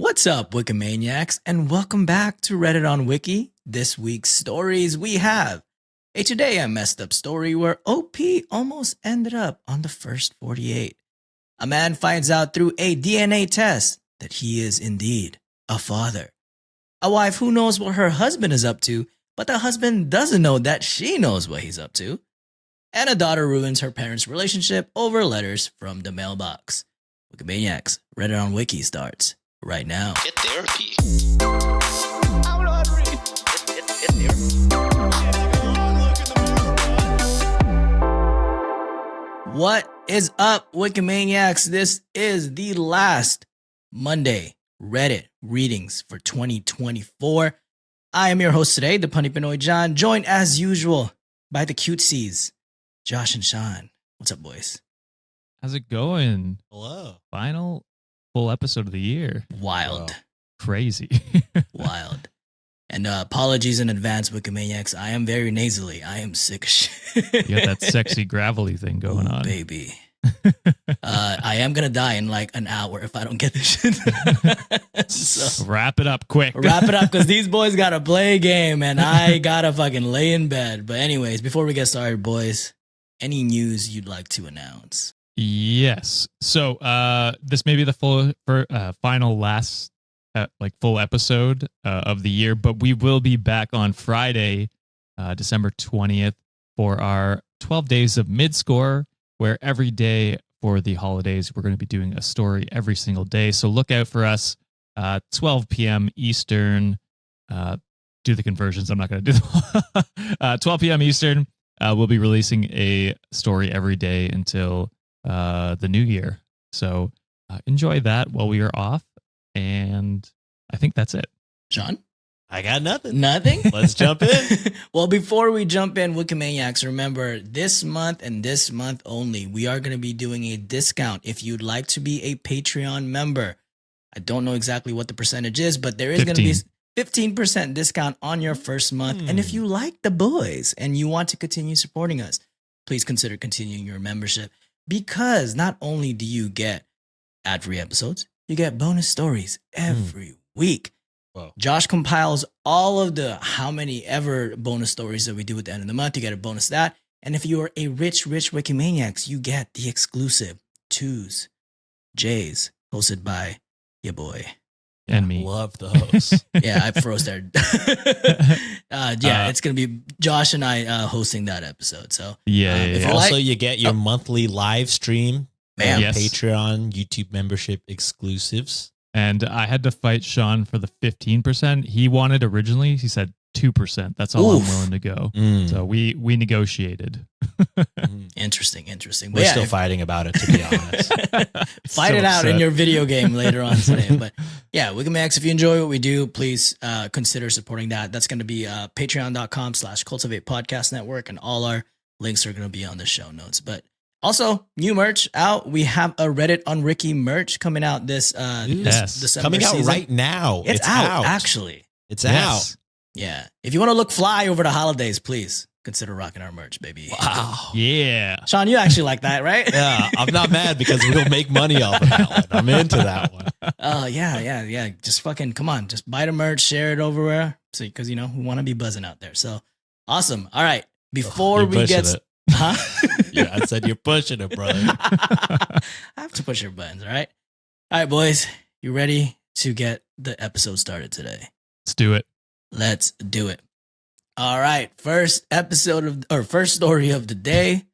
What's up, Wikimaniacs, and welcome back to Reddit on Wiki. This week's stories we have a Today I Messed Up story where OP almost ended up on the first 48. A man finds out through a DNA test that he is indeed a father. A wife who knows what her husband is up to, but the husband doesn't know that she knows what he's up to. And a daughter ruins her parents' relationship over letters from the mailbox. Wikimaniacs, Reddit on Wiki starts right now. Get therapy. I'm not reading. Get therapy. What is up, Wikimaniacs? This is the last Monday Reddit readings for 2024. I am your host today, the Punny Pinoy John, joined as usual by the cutesies, Josh and Sean. What's up, boys? How's it going? Hello. Final full episode of the year. Wild. Wow. Crazy. Wild. And apologies in advance, Wikimaniacs. I am very nasally. I am sick of shit. You got that sexy gravelly thing going Ooh, on. baby. I am going to die in like an hour if I don't get this shit. So, Wrap it up quick. wrap it up because these boys got to play a game and I got to fucking lay in bed. But anyways, before we get started, boys, any news you'd like to announce? Yes. So this may be the final last full episode of the year, but we will be back on Friday, December 20th for our 12 days of mid-score, where every day for the holidays, we're going to be doing a story every single day. So look out for us, 12 p.m. Eastern. Do the conversions. I'm not going to do them. 12 p.m. Eastern. We'll be releasing a story every day until the new year. So enjoy that while we are off. And I think that's it. Sean? I got nothing. Nothing? Let's jump in. Well, before we jump in, Wikimaniacs, remember this month and this month only, we are going to be doing a discount if you'd like to be a Patreon member. I don't know exactly what the percentage is, but there is going to be 15% discount on your first month. And if you like the boys and you want to continue supporting us, please consider continuing your membership, because not only do you get ad-free episodes, you get bonus stories every week. Whoa. Josh compiles all of the how many ever bonus stories that we do at the end of the month. You get a bonus that. And if you are a rich Wikimaniacs, you get the exclusive 2s, J's, hosted by your boy. And me. Love those. Yeah, I froze there. It's going to be Josh and I hosting that episode. So if you Also, like- you get your monthly live stream, Bam. Yes. Patreon, YouTube membership exclusives. And I had to fight Sean for the 15%. He wanted originally, he said 2%. That's all Oof. I'm willing to go. Mm. So we negotiated. Interesting. We're still fighting about it, to be honest. Fight So it out in upset. your video game later on today. But yeah, Wikimaniacs, if you enjoy what we do, please consider supporting that. That's going to be patreon.com/Cultivate Podcast Network, and all our links are going to be on the show notes. But also, new merch out. We have a Reddit on Ricky merch coming out this Yes. December Coming out season. right now. It's out, actually. It's Yes. Yeah. If you want to look fly over the holidays, please consider rocking our merch, baby. out. Wow. Yeah. Sean, you actually like that, right? Yeah, I'm not mad because we'll make money off of that one. I'm into that one. Yeah. Just fucking come on. Just buy the merch, share it everywhere. So, because, we want to be buzzing out there. So awesome. All right. Before You're we pushing get. it. Huh? Yeah, I said you're pushing it, brother. I have to push your buttons. All right. All right, boys. You ready to get the episode started today? Let's do it. Let's do it. All right. First story of the day.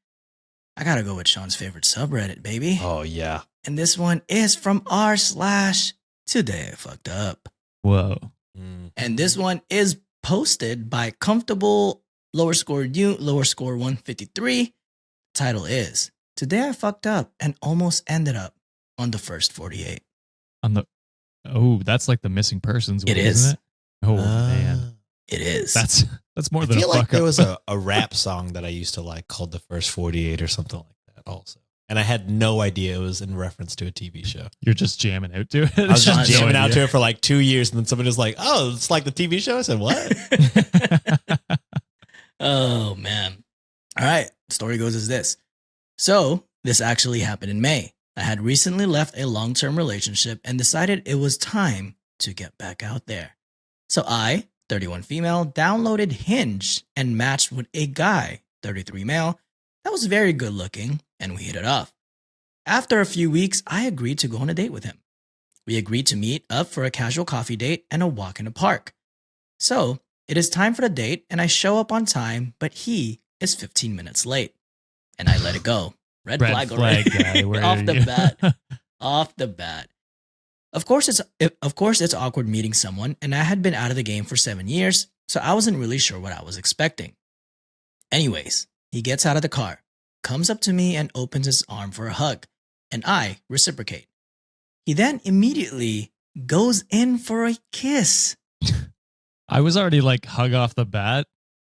I got to go with Sean's favorite subreddit, baby. Oh, yeah. And this one is from r/Today I Fucked Up. Whoa. Mm. And this one is posted by Comfortable _score 153. Title is Today I Fucked Up and Almost Ended Up on the first 48. That's like the missing persons. It one, is. Isn't it? Oh man. It is. That's more I than feel a like fuck there up. was a rap song that I used to like called The First 48 or something like that also. And I had no idea it was in reference to a TV show. You're just jamming out to it. I was Sean's just jamming no out idea. to it for like 2 years, and then somebody was like, "Oh, it's like the TV show." I said, "What?" Oh, man. All right. Story goes as this. So, this actually happened in May. I had recently left a long-term relationship and decided it was time to get back out there. So I, 31 female, downloaded Hinge and matched with a guy, 33 male, that was very good looking, and we hit it off. After a few weeks, I agreed to go on a date with him. We agreed to meet up for a casual coffee date and a walk in the park. So, it is time for the date, and I show up on time, but he is 15 minutes late. And I let it go. Red flag already. guy, where Off are the you? bat. Off the bat. Of course, it's awkward meeting someone, and I had been out of the game for 7 years, so I wasn't really sure what I was expecting. Anyways, he gets out of the car, comes up to me, and opens his arm for a hug, and I reciprocate. He then immediately goes in for a kiss. I was already like hug off the bat,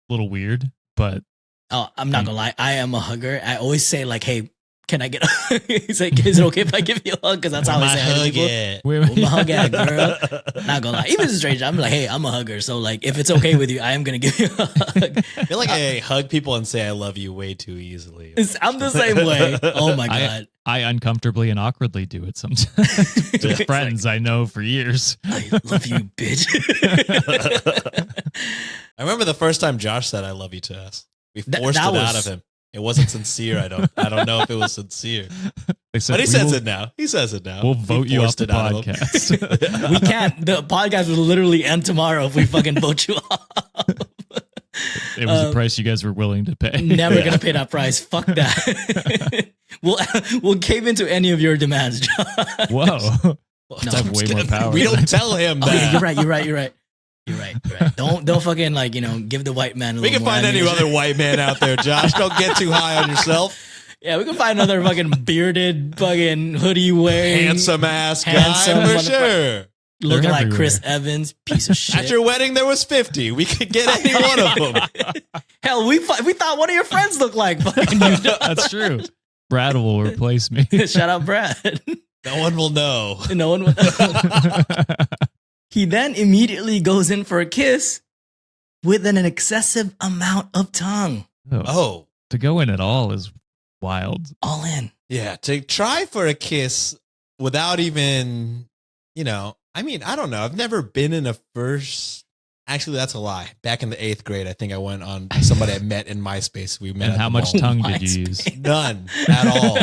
a little weird, but Oh, I'm not gonna lie, I am a hugger. I always say like, "Hey, can I get a hug?" He's like, "Is it okay if I give you a hug?" Because that's how I say hi to people. wait, Where my hug at, girl? Not gonna lie, even as a stranger, I'm like, "Hey, I'm a hugger." So like, if it's okay with you, I am gonna give you a hug. I feel like I hug people and say I love you way too easily. I'm the same way. Oh my god, I uncomfortably and awkwardly do it sometimes to friends I know for years. I love you, bitch. I remember the first time Josh said I love you to us. We That- forced that it out was- of him. It wasn't sincere. I don't know if it was sincere. They said, But he "We says will- it now. He says it now. We'll We vote you off forced the it out of him. podcast." We can't. The podcast will literally end tomorrow if we fucking vote you off. It was a price you guys were willing to pay. Never gonna pay that price. Fuck that. we'll cave into any of your demands, Josh. Whoa. No, I have I'm way just more kidding. power. We don't tell him Oh, that. yeah, you're right. Don't fucking like, give the white man a We little can more find any ammunition. other white man out there, Josh. Don't get too high on yourself. Yeah, we can find another fucking bearded, fucking hoodie wearing, Handsome ass guy Handsome for motherfucker. sure. looking They're like Chris everywhere. Evans, piece of shit. At your wedding, there was 50. We could get any one of them. Hell, we thought one of your friends looked like fucking you. That's true. Brad will replace me. Shout out, Brad. No one will know. No one. He then immediately goes in for a kiss with an excessive amount of tongue. Oh, To go in at all is wild. All in. yeah. To try for a kiss without even, I mean, I don't know. I've never been in a first. Actually, that's a lie. Back in the 8th grade, I think I went on somebody I met in MySpace. We met. And at how the much mall. tongue did you use? None at all.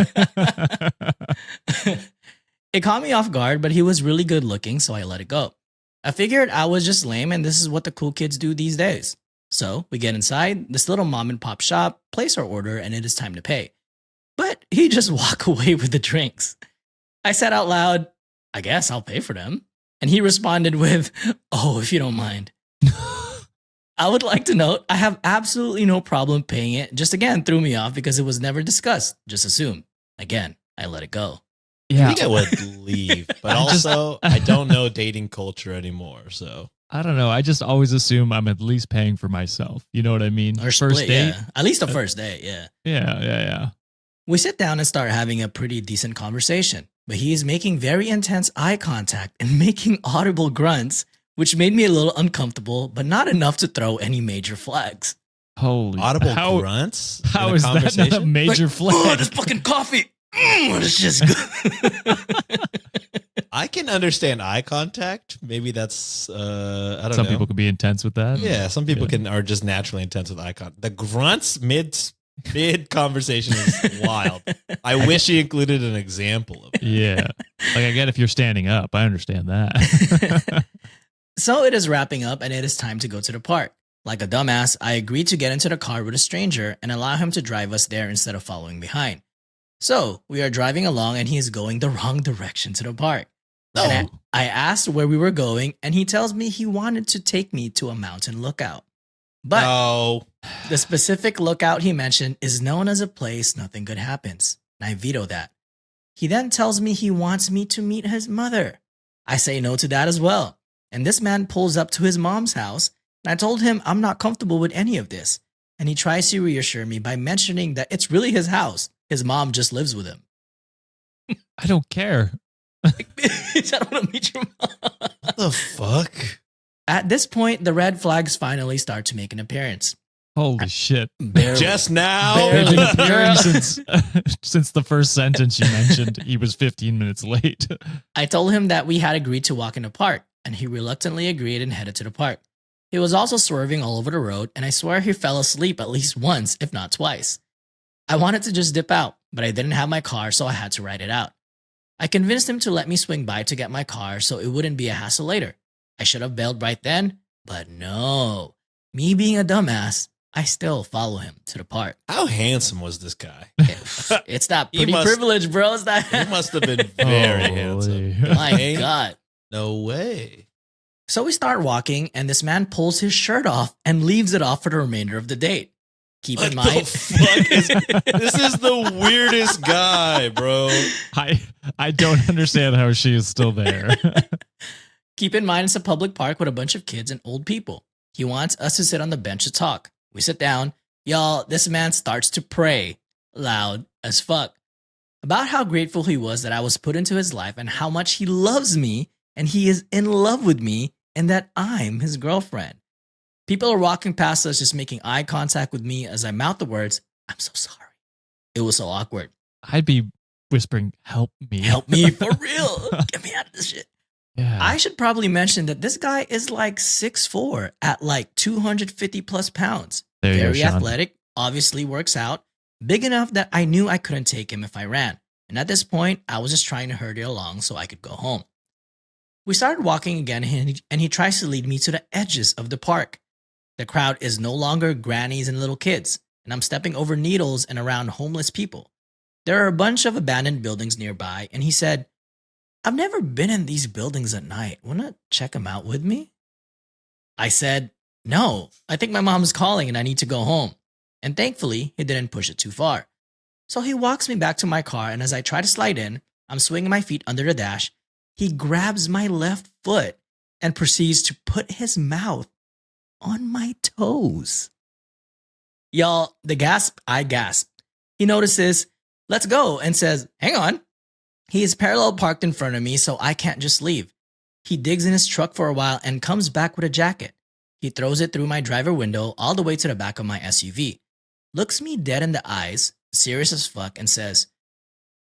It caught me off guard, but he was really good looking, so I let it go. I figured I was just lame, and this is what the cool kids do these days. So we get inside this little mom and pop shop, place our order, and it is time to pay. But he just walked away with the drinks. I said out loud, "I guess I'll pay for them." And he responded with, "Oh, if you don't mind." I would like to note, I have absolutely no problem paying it. Just again, threw me off because it was never discussed. Just assume. Again, I let it go. I Yeah. think I would leave, but also I don't know dating culture anymore. So I don't know. I just always assume I'm at least paying for myself. You know what I mean? Or First split, date. yeah. At least the first date, yeah. Yeah. We sit down and start having a pretty decent conversation, but he is making very intense eye contact and making audible grunts, which made me a little uncomfortable, but not enough to throw any major flags. Holy. audible how, grunts. How in a is that not a conversation? major Oh, flag? this fucking coffee. It's just good. I can understand eye contact. Maybe that's I don't know. Some people could be intense with that. Yeah, some people are just naturally intense with eye contact. The grunts mid conversation is wild. I wish he included an example of it. Yeah. Like I get if you're standing up. I understand that. So it is wrapping up and it is time to go to the park. Like a dumbass, I agreed to get into the car with a stranger and allow him to drive us there instead of following behind. So we are driving along and he is going the wrong direction to the park. And I asked where we were going and he tells me he wanted to take me to a mountain lookout. But No. the specific lookout he mentioned is known as a place nothing good happens. And I veto that. He then tells me he wants me to meet his mother. I say no to that as well. And this man pulls up to his mom's house, and I told him I'm not comfortable with any of this. And he tries to reassure me by mentioning that it's really his house. His mom just lives with him. I don't care. I don't want to meet your mom. What the fuck? At this point, the red flags finally start to make an appearance. Holy shit. Barely. Just now. They've Barely. been appearing since the first sentence you mentioned. He was 15 minutes late. I told him that we had agreed to walk in the park, and he reluctantly agreed and headed to the park. He was also swerving all over the road, and I swear he fell asleep at least once, if not twice. I wanted to just dip out, but I didn't have my car, so I had to ride it out. I convinced him to let me swing by to get my car so it wouldn't be a hassle later. I should have bailed right then, but no. Me being a dumbass, I still follow him to the park. How handsome was this guy? It's that He pretty must- privilege, bro. It's that. He must have been very handsome. Holy. My Ain't God. No way. So we start walking, and this man pulls his shirt off and leaves it off for the remainder of the date. Keep in What mind, the fuck is this? Is the weirdest guy, bro. I don't understand how she is still there. keep in mind it's a public park with a bunch of kids and old people. He wants us to sit on the bench to talk. We sit down. Y'all, this man starts to pray loud as fuck about how grateful he was that I was put into his life and how much he loves me and he is in love with me and that I'm his girlfriend. People are walking past us just making eye contact with me as I mouth the words, "I'm so sorry." It was so awkward. I'd be whispering, "Help me. Help me for real. Get me out of this shit. Yeah. I should probably mention that this guy is like 6'4" at like 250 plus pounds. There you go, Very Sean. athletic, obviously works out, big enough that I knew I couldn't take him if I ran. And at this point, I was just trying to hurry along so I could go home. We started walking again, and he tries to lead me to the edges of the park. The crowd is no longer grannies and little kids, and I'm stepping over needles and around homeless people. There are a bunch of abandoned buildings nearby, and he said, "I've never been in these buildings at night. Wanna check them out with me?" I said, "No, I think my mom's calling and I need to go home." And thankfully, he didn't push it too far. So he walks me back to my car, and as I try to slide in, I'm swinging my feet under the dash. He grabs my left foot and proceeds to put his mouth on my toes. Y'all, I gasp. He notices, "Let's go," and says, "Hang on." He is parallel parked in front of me, so I can't just leave. He digs in his truck for a while and comes back with a jacket. He throws it through my driver window all the way to the back of my SUV, looks me dead in the eyes, serious as fuck, and says,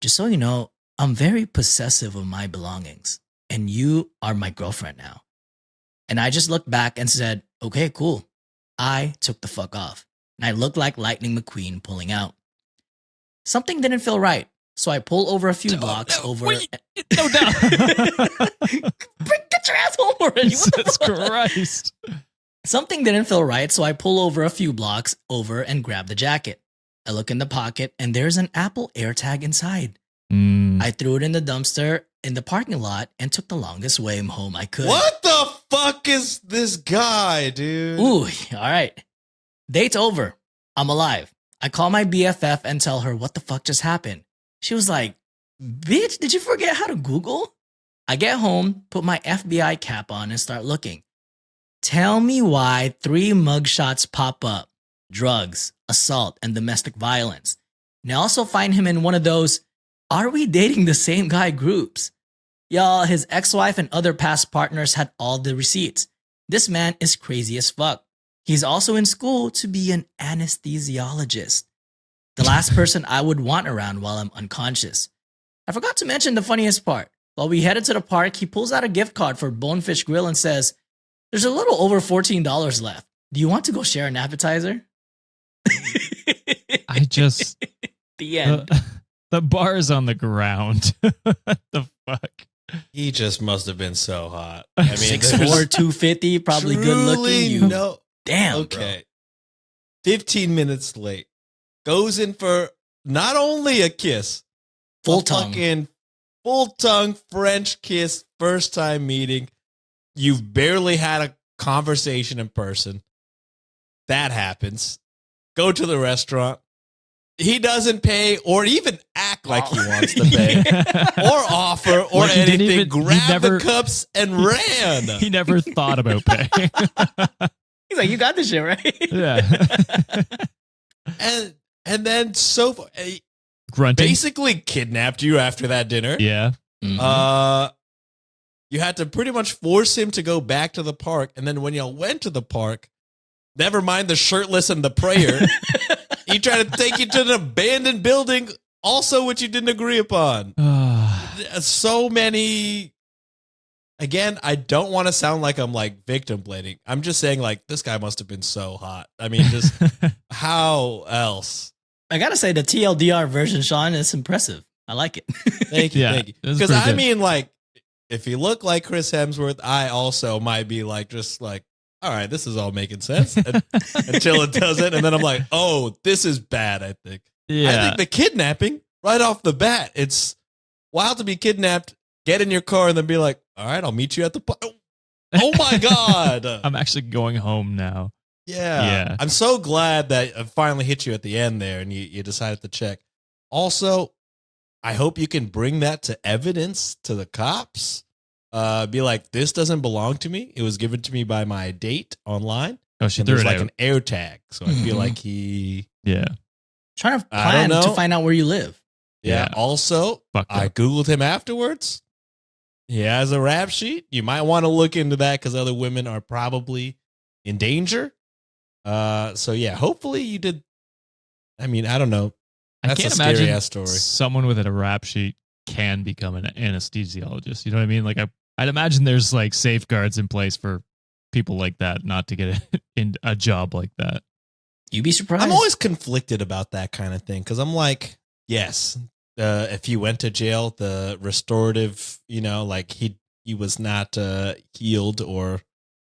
"Just so you know, I'm very possessive of my belongings, and you are my girlfriend now." And I just looked back and said, "Okay, cool." I took the fuck off, and I looked like Lightning McQueen pulling out. Something didn't feel right, so I pull over a few blocks over. Wait, no, no. Get your ass home already! What the Jesus fuck? Christ. Something didn't feel right, so I pull over a few blocks over and grab the jacket. I look in the pocket, and there's an Apple AirTag inside. I threw it in the dumpster in the parking lot and took the longest way home I could. What the fuck is this guy, dude? Ooh, all right. Date's over. I'm alive. I call my BFF and tell her what the fuck just happened. She was like, "Bitch, did you forget how to Google?" I get home, put my FBI cap on, and start looking. Tell me why 3 mugshots pop up: drugs, assault, and domestic violence. And I also find him in one of those "are we dating the same guy" groups. Y'all, his ex-wife and other past partners had all the receipts. This man is crazy as fuck. He's also in school to be an anesthesiologist. The last person I would want around while I'm unconscious. I forgot to mention the funniest part. While we headed to the park, he pulls out a gift card for Bonefish Grill and says, "There's a little over $14 left. Do you want to go share an appetizer?" I just The end. the bar is on the ground. What the fuck? He just must have been so hot. I mean, 6'4", 250, probably good looking. truly You no. damn, Okay. 15 minutes late. Goes in for not only a kiss, Full a tongue. fucking full tongue French kiss, first time meeting. You've barely had a conversation in person. That happens. Go to the restaurant. He doesn't pay or even act like he wants to pay or offer or Like he didn't anything. even- he Grabbed never- the cups and ran. He never thought about paying. He's like, "You got this shit, right?" Yeah. and then he Grunting. basically kidnapped you after that dinner. Yeah. Mhm. You had to pretty much force him to go back to the park. And then when y'all went to the park, Never mind the shirtless and the prayer. He tried to take you to an abandoned building, also which you didn't agree upon. So many. Again, I don't want to sound like I'm like victim blaming. I'm just saying like this guy must have been so hot. I mean, just how else? I gotta say the TLDR version, Sean, is impressive. I like it. Thank you, Yeah, thank you. it was Because pretty I good. mean, like, if you look like Chris Hemsworth, I also might be like, just like, all right, this is all making sense until it doesn't, and then I'm like, oh, this is bad. I think. Yeah. I think the kidnapping right off the bat, it's wild to be kidnapped. Get in your car and then be like, all right, I'll meet you at the. Oh my god! I'm actually going home now. Yeah. I'm so glad that it finally hit you at the end there and you decided to check. Also, I hope you can bring that to evidence to the cops. Be like, this doesn't belong to me. It was given to me by my date online. Oh, she And threw there's it like out. an air tag. So I feel Mhm. like he. Yeah. Trying to I plan don't to know. find out where you live. Yeah. Yeah. Also, Fucked I up. Googled him afterwards. He has a rap sheet. You might want to look into that because other women are probably in danger. So yeah, hopefully you did. I mean, I don't know. I That's can't a scary imagine ass story. someone with a rap sheet can become an anesthesiologist. You know what I mean? Like I'd imagine there's like safeguards in place for people like that not to get in a job like that. You'd be surprised. I'm always conflicted about that kind of thing because I'm like, yes, if he went to jail, the restorative, like he was not healed or,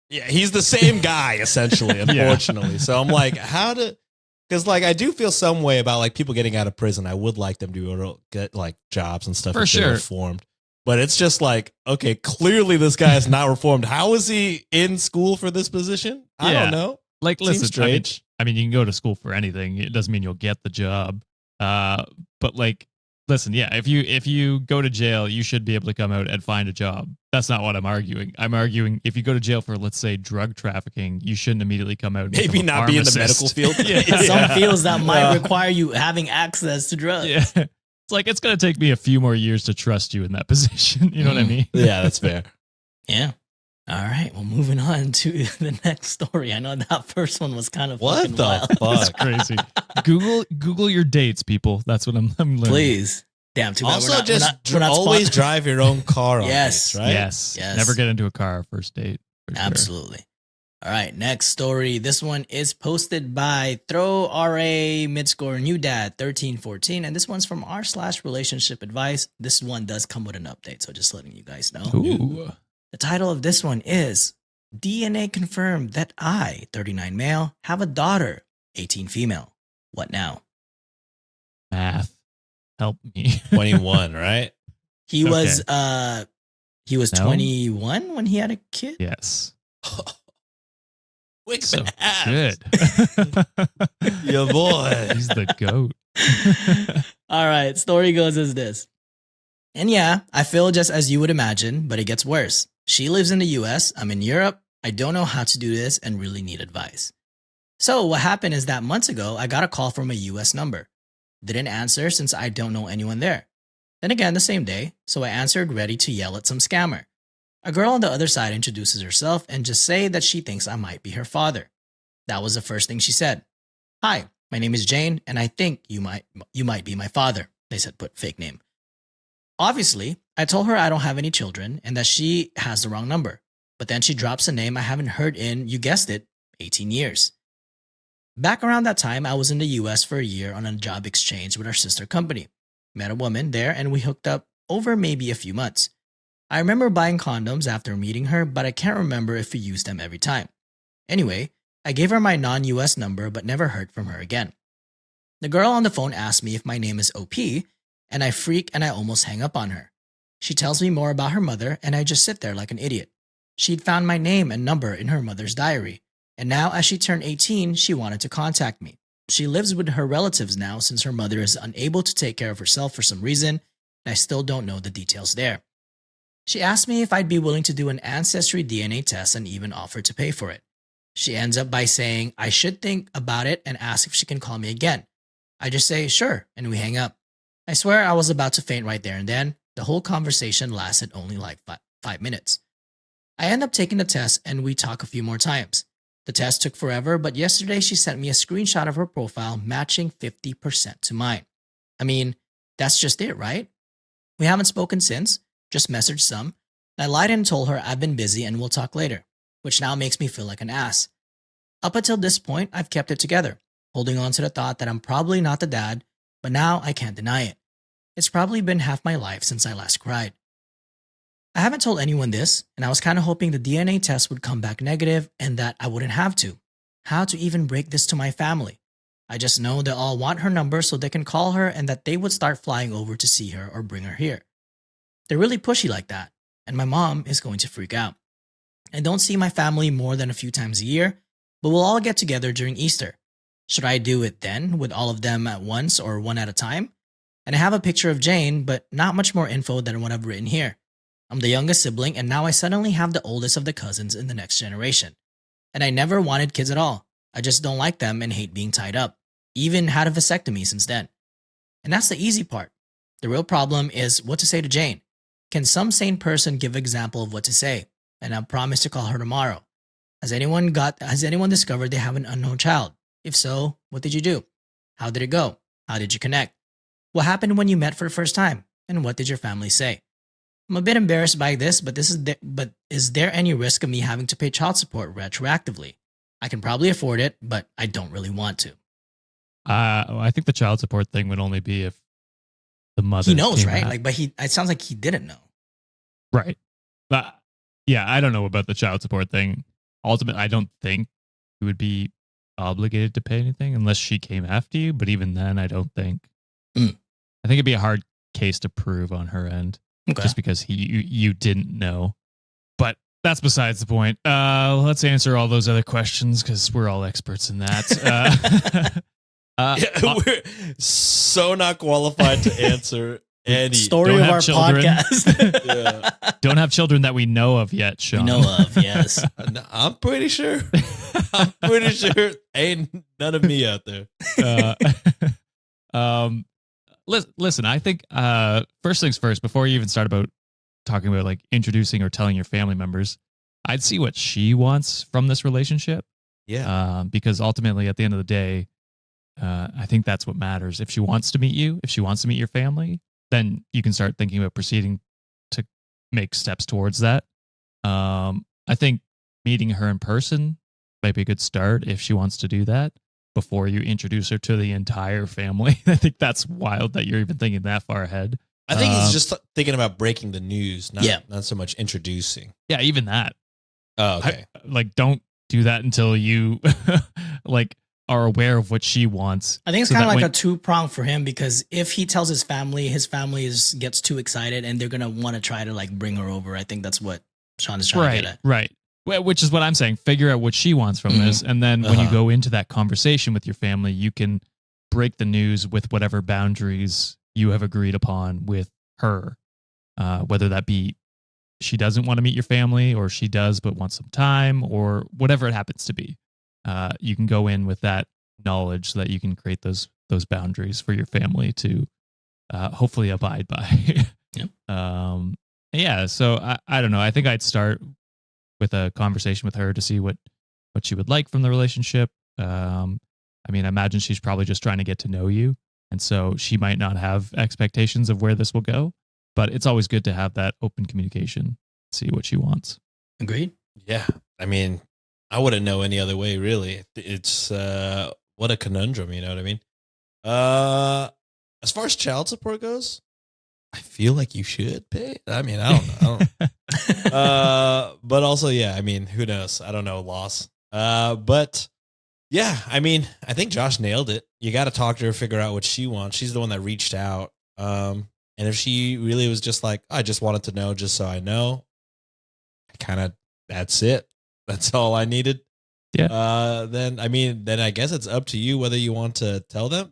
yeah, he's the same guy essentially, unfortunately. So I'm like, because like I do feel some way about like people getting out of prison. I would like them to get like jobs and stuff For if they're sure. reformed. But it's just like, okay, clearly this guy is not reformed. How is he in school for this position? I Yeah. don't know. Like, Seems listen, strange. I mean, you can go to school for anything. It doesn't mean you'll get the job. But like, listen, yeah, if you go to jail, you should be able to come out and find a job. That's not what I'm arguing. I'm arguing if you go to jail for, let's say, drug trafficking, you shouldn't immediately come out and Maybe become a not be in the pharmacist. medical field. Yeah. Some fields that might Yeah. require you having access to drugs. Yeah. It's like it's going to take me a few more years to trust you in that position. You know what I mean? Yeah, that's fair. Yeah. All right. Well, moving on to the next story. I know that first one was kind of What fucking the wild. It's fuck? crazy. Google your dates, people. That's what I'm learning. Please. Damn, too bad Also, we're not always sponsored. drive your own car on Yes. dates, right? Yes. Yes. Never get into a car first date. for sure. Absolutely. All right, next story. This one is posted by Throw RA Midscore New Dad 1314, and this one's from r/relationship advice. This one does come with an update, so just letting you guys know. Ooh. The title of this one is DNA confirmed that I, 39 male, have a daughter, 18 female. What now? Math. Help me. 21, right? He was Okay. he was No? 21 when he had a kid. Yes. Quick So math. good. Your boy. He's the goat. All right, story goes as this. And yeah, I feel just as you would imagine, but it gets worse. She lives in the US, I'm in Europe. I don't know how to do this and really need advice. So what happened is that months ago, I got a call from a US number. Didn't answer since I don't know anyone there. Then again the same day, so I answered ready to yell at some scammer. A girl on the other side introduces herself and just say that she thinks I might be her father. That was the first thing she said. Hi, my name is Jane, and I think you might be my father. They said put fake name. Obviously, I told her I don't have any children and that she has the wrong number. But then she drops a name I haven't heard in, you guessed it, 18 years. Back around that time, I was in the US for a year on a job exchange with our sister company. Met a woman there and we hooked up over maybe a few months. I remember buying condoms after meeting her, but I can't remember if we used them every time. Anyway, I gave her my non-US number but never heard from her again. The girl on the phone asked me if my name is OP, and I freak and I almost hang up on her. She tells me more about her mother and I just sit there like an idiot. She'd found my name and number in her mother's diary, and now as she turned 18, she wanted to contact me. She lives with her relatives now since her mother is unable to take care of herself for some reason, and I still don't know the details there. She asked me if I'd be willing to do an ancestry DNA test and even offered to pay for it. She ends up by saying I should think about it and ask if she can call me again. I just say sure, and we hang up. I swear I was about to faint right there and then. The whole conversation lasted only like 5 minutes. I end up taking the test and we talk a few more times. The test took forever, but yesterday she sent me a screenshot of her profile matching 50% to mine. I mean, that's just it, right? We haven't spoken since, just messaged some. I lied and told her I've been busy and we'll talk later, which now makes me feel like an ass. Up until this point, I've kept it together, holding on to the thought that I'm probably not the dad, but now I can't deny it. It's probably been half my life since I last cried. I haven't told anyone this, and I was kind of hoping the DNA test would come back negative and that I wouldn't have to. How to even break this to my family? I just know they'll all want her number so they can call her and that they would start flying over to see her or bring her here. They're really pushy like that, and my mom is going to freak out. I don't see my family more than a few times a year, but we'll all get together during Easter. Should I do it then with all of them at once or one at a time? And I have a picture of Jane, but not much more info than what I've written here. I'm the youngest sibling, and now I suddenly have the oldest of the cousins in the next generation. And I never wanted kids at all. I just don't like them and hate being tied up. Even had a vasectomy since then. And that's the easy part. The real problem is what to say to Jane. Can some sane person give an example of what to say? And I promise to call her tomorrow. Has anyone discovered they have an unknown child? If so, what did you do? How did it go? How did you connect? What happened when you met for the first time? And what did your family say? I'm a bit embarrassed by this, but is there any risk of me having to pay child support retroactively? I can probably afford it, but I don't really want to. I think the child support thing would only be if the mother. He knows, came right? out. Like, but it sounds like he didn't know. Right. But yeah, I don't know about the child support thing. Ultimately, I don't think you would be obligated to pay anything unless she came after you. But even then, I don't think. Mm. I think it'd be a hard case to prove on her end, just because you didn't know. But that's besides the point. Let's answer all those other questions because we're all experts in that. We're so not qualified to answer any story of our children. podcast. Yeah. Don't have children that we know of yet, Sean. We know of, yes. I'm pretty sure. Ain't none of me out there. Listen, I think first things first, before you even start about talking about like introducing or telling your family members, I'd see what she wants from this relationship. Yeah. Because ultimately, at the end of the day, I think that's what matters. If she wants to meet you, if she wants to meet your family, then you can start thinking about proceeding to make steps towards that. I think meeting her in person might be a good start if she wants to do that before you introduce her to the entire family. I think that's wild that you're even thinking that far ahead. I think he's just thinking about breaking the news, not so much introducing. Yeah, even that. Oh, okay. Don't do that until you are aware of what she wants. I think it's kind of like a two-prong for him because if he tells his family gets too excited and they're going to want to try to like bring her over. I think that's what Sean is trying to get at. Right. Well, which is what I'm saying. Figure out what she wants from this. And then when you go into that conversation with your family, you can break the news with whatever boundaries you have agreed upon with her. Whether that be she doesn't want to meet your family or she does but wants some time or whatever it happens to be. You can go in with that knowledge so that you can create those boundaries for your family to hopefully abide by. Yep. So I don't know. I think I'd start with a conversation with her to see what she would like from the relationship. I imagine she's probably just trying to get to know you. And so she might not have expectations of where this will go, but it's always good to have that open communication, see what she wants. Agreed? Yeah. I wouldn't know any other way, really. It's what a conundrum, you know what I mean? As far as child support goes, I feel like you should pay. I don't know. But also, yeah, who knows? I don't know, loss. But yeah, I think Josh nailed it. You got to talk to her, figure out what she wants. She's the one that reached out. And if she really was just like, I just wanted to know just so I know, that's it. That's all I needed. Yeah. Then I guess it's up to you whether you want to tell them.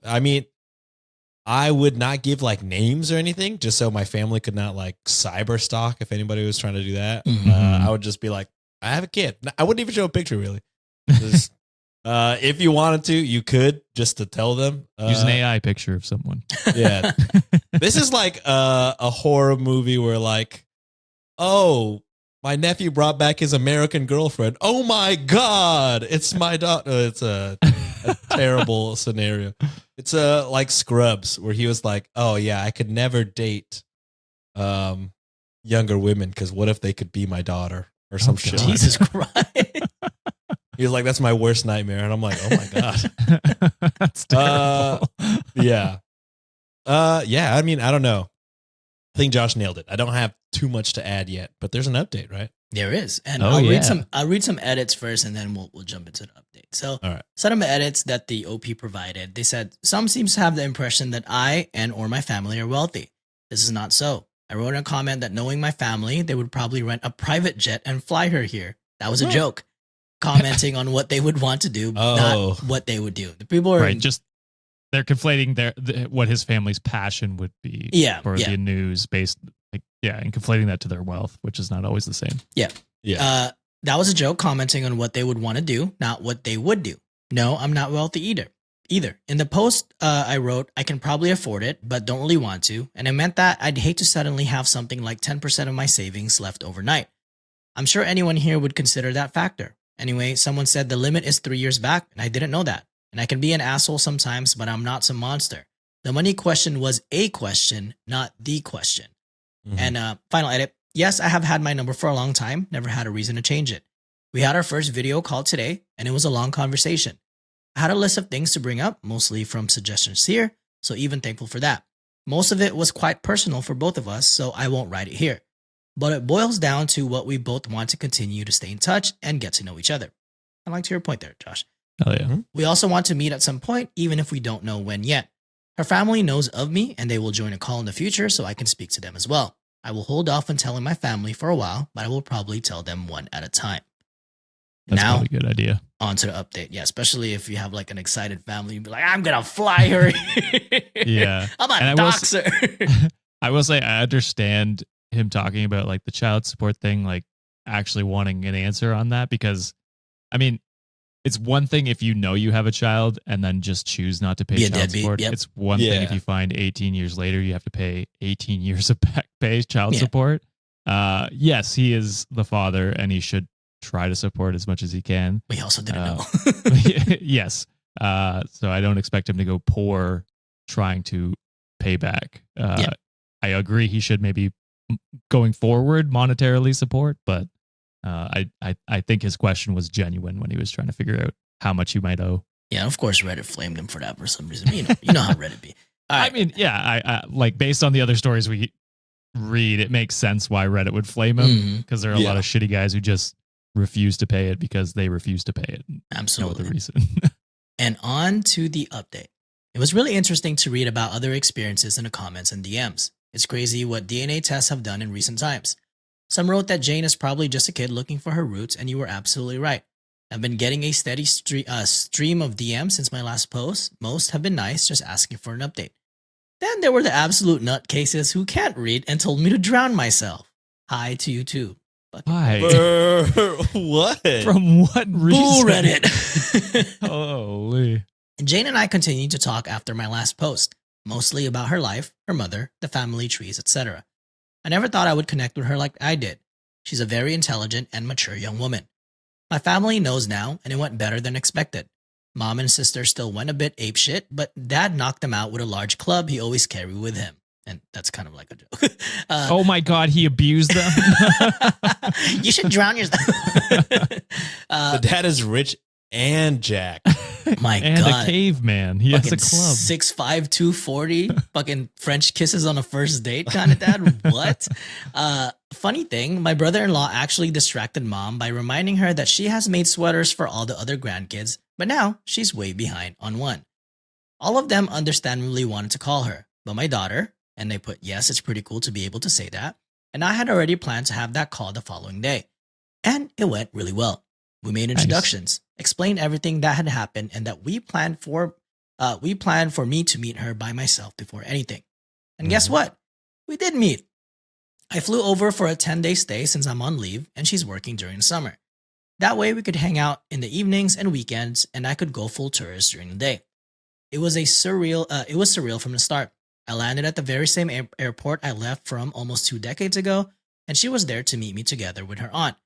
I would not give like names or anything just so my family could not like cyber stalk if anybody was trying to do that. I would just be like, I have a kid. I wouldn't even show a picture really. Just, if you wanted to, you could just to tell them. Use an AI picture of someone. Yeah. This is like a horror movie where like, oh, My nephew brought back his American girlfriend. Oh my God. It's my daughter. It's a terrible scenario. It's like Scrubs, where he was like, oh yeah, I could never date younger women because what if they could be my daughter or some shit? God. Jesus Christ. He was like, that's my worst nightmare. And I'm like, oh my God. That's terrible. Yeah. Yeah. I mean, I don't know. I think Josh nailed it. I don't have too much to add yet, but there's an update, right? There is. And Oh, I'll yeah. read some edits first and then we'll jump into the update. So All right. some of the edits that the OP provided, they said, some seems to have the impression that I and or my family are wealthy. This is not so. I wrote in a comment that knowing my family, they would probably rent a private jet and fly her here. That was a joke. Commenting on what they would want to do, not what they would do. The people are Right, just they're conflating what his family's passion would be for the news based, and conflating that to their wealth, which is not always the same. Yeah. That was a joke, commenting on what they would want to do, not what they would do. No, I'm not wealthy either. In the post, I wrote, I can probably afford it, but don't really want to. And I meant that I'd hate to suddenly have something like 10% of my savings left overnight. I'm sure anyone here would consider that factor. Anyway, someone said the limit is 3 years back, and I didn't know that. And I can be an asshole sometimes, but I'm not some monster. The money question was a question, not the question. Mhm. And final edit. Yes, I have had my number for a long time, never had a reason to change it. We had our first video call today, and it was a long conversation. I had a list of things to bring up, mostly from suggestions here, so even thankful for that. Most of it was quite personal for both of us, so I won't write it here. But it boils down to what we both want to continue to stay in touch and get to know each other. I liked your point there, Josh. Oh yeah. We also want to meet at some point, even if we don't know when yet. Her family knows of me, and they will join a call in the future so I can speak to them as well. I will hold off on telling my family for a while, but I will probably tell them one at a time. That's Now, probably a good idea. on to the update. Yeah, especially if you have like an excited family, you'd be like, I'm going to fly her. Yeah. I'm And I a will doxer. I will say I understand him talking about like the child support thing, like actually wanting an answer on that, because I mean, it's one thing if you know you have a child and then just choose not to pay Be a child deadbeat, support. yep. It's one thing if Yeah. you find 18 years later you have to pay 18 years of back pay child Yeah. support. Yes, he is the father and he should try to support as much as he can. We also didn't know. Yes. So I don't expect him to go poor trying to pay back. I agree he should maybe going forward monetarily support, but I think his question was genuine when he was trying to figure out how much you might owe. Yeah, of course Reddit flamed him for that for some reason. You know how Reddit be. All right. I mean, yeah, I like based on the other stories we read, it makes sense why Reddit would flame him because there are a lot of shitty guys who just refuse to pay it because they refuse to pay it. Absolutely. No other reason. And on to the update. It was really interesting to read about other experiences in the comments and DMs. It's crazy what DNA tests have done in recent times. Some wrote that Jane is probably just a kid looking for her roots, and you were absolutely right. I've been getting a steady stream of DMs since my last post. Most have been nice, just asking for an update. Then there were the absolute nutcases who can't read and told me to drown myself. Hi to you too. Why? What? From what reason? Bull Reddit. Holy. And Jane and I continued to talk after my last post, mostly about her life, her mother, the family trees, etc. I never thought I would connect with her like I did. She's a very intelligent and mature young woman. My family knows now, and it went better than expected. Mom and sister still went a bit apeshit, but Dad knocked them out with a large club he always carried with him. And that's kind of like a joke. Oh my God, he abused them. You should drown yourself. The dad is rich and Jack. My and God. a caveman. He has a club. 6'5", 240, fucking French kisses on a first date kind of dad. What? Funny thing, my brother-in-law actually distracted Mom by reminding her that she has made sweaters for all the other grandkids, but now she's way behind on one. All of them understandably wanted to call her, but my daughter, and they put, yes, it's pretty cool to be able to say that, and I had already planned to have that call the following day. And it went really well. We made introductions, explained everything that had happened, and that we planned for me to meet her by myself before anything. And guess what? We did meet. I flew over for a 10-day stay since I'm on leave and she's working during the summer. That way we could hang out in the evenings and weekends, and I could go full tourist during the day. It was surreal from the start. I landed at the very same airport I left from almost 2 decades ago, and she was there to meet me together with her aunt.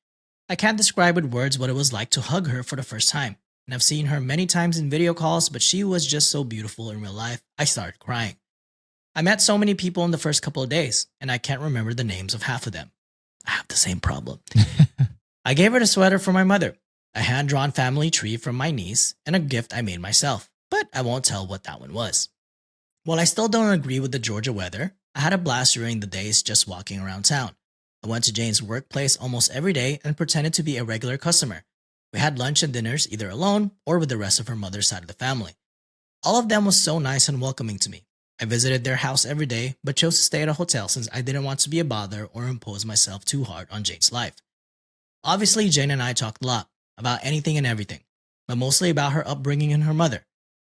I can't describe with words what it was like to hug her for the first time, and I've seen her many times in video calls, but she was just so beautiful in real life, I started crying. I met so many people in the first couple of days, and I can't remember the names of half of them. I have the same problem. I gave her the sweater for my mother, a hand-drawn family tree from my niece, and a gift I made myself, but I won't tell what that one was. While I still don't agree with the Georgia weather, I had a blast during the days just walking around town. I went to Jane's workplace almost every day and pretended to be a regular customer. We had lunch and dinners either alone or with the rest of her mother's side of the family. All of them was so nice and welcoming to me. I visited their house every day, but chose to stay at a hotel since I didn't want to be a bother or impose myself too hard on Jane's life. Obviously, Jane and I talked a lot, about anything and everything, but mostly about her upbringing and her mother.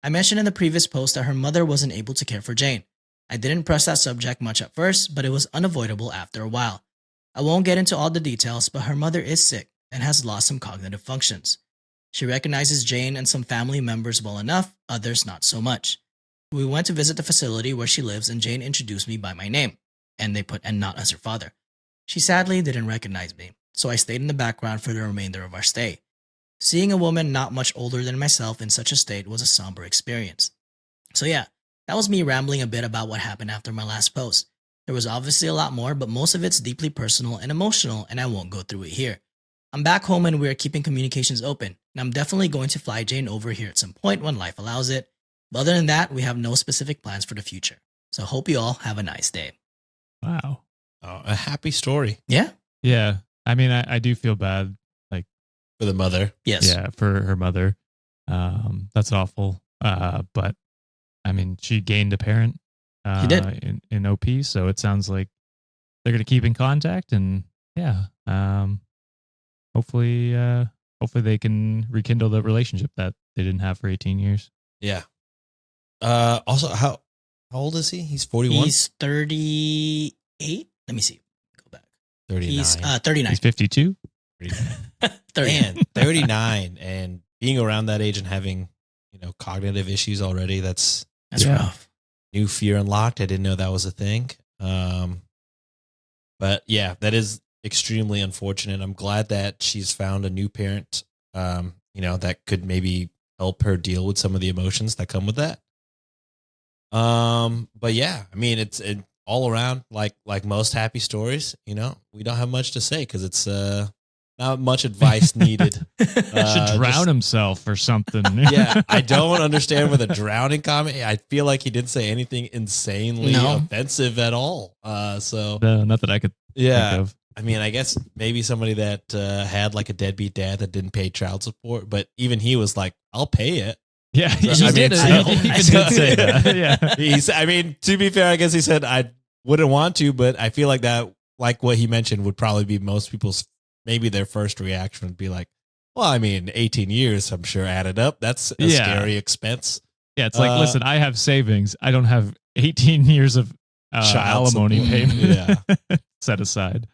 I mentioned in the previous post that her mother wasn't able to care for Jane. I didn't press that subject much at first, but it was unavoidable after a while. I won't get into all the details, but her mother is sick and has lost some cognitive functions. She recognizes Jane and some family members well enough, others not so much. We went to visit the facility where she lives and Jane introduced me by my name, and they put and not as her father. She sadly didn't recognize me, so I stayed in the background for the remainder of our stay. Seeing a woman not much older than myself in such a state was a somber experience. So yeah, that was me rambling a bit about what happened after my last post. There was obviously a lot more, but most of it's deeply personal and emotional, and I won't go through it here. I'm back home and we're keeping communications open, and I'm definitely going to fly Jane over here at some point when life allows it. But other than that, we have no specific plans for the future. So hope you all have a nice day. Wow. Oh, a happy story Yeah? Yeah. I mean, I do feel bad. for the mother. Yes. Yeah, for her mother. That's awful. But I mean, she gained a parent. She did. In OP, so it sounds like they're going to keep in contact, and yeah, hopefully they can rekindle the relationship that they didn't have for 18 years. Yeah. Also, how old is he? He's 41? He's 38. Let me see. Go back. 39. He's 39. He's 52. 39. Man, 39 and being around that age and having, cognitive issues already, that's rough. new fear unlocked. I didn't know that was a thing. But yeah, that is extremely unfortunate. I'm glad that she's found a new parent, that could maybe help her deal with some of the emotions that come with that. But yeah, I mean, it's all around like most happy stories, we don't have much to say because it's not much advice needed. Should drown himself or something. Yeah, I don't understand with a drowning comment. I feel like he didn't say anything insanely offensive at all. So no, not that I could think of. I mean, I guess maybe somebody that had like a deadbeat dad that didn't pay child support, but even he was like, "I'll pay it." Yeah, he So, did say that. Yeah, I mean, to be fair, I guess he said I wouldn't want to, but I feel like that, like what he mentioned, would probably be most people's. Maybe their first reaction would be like, "Well, I mean, 18 years, I'm sure added up. That's a scary expense." Yeah, it's like, listen, I have savings. I don't have 18 years of alimony payment set aside.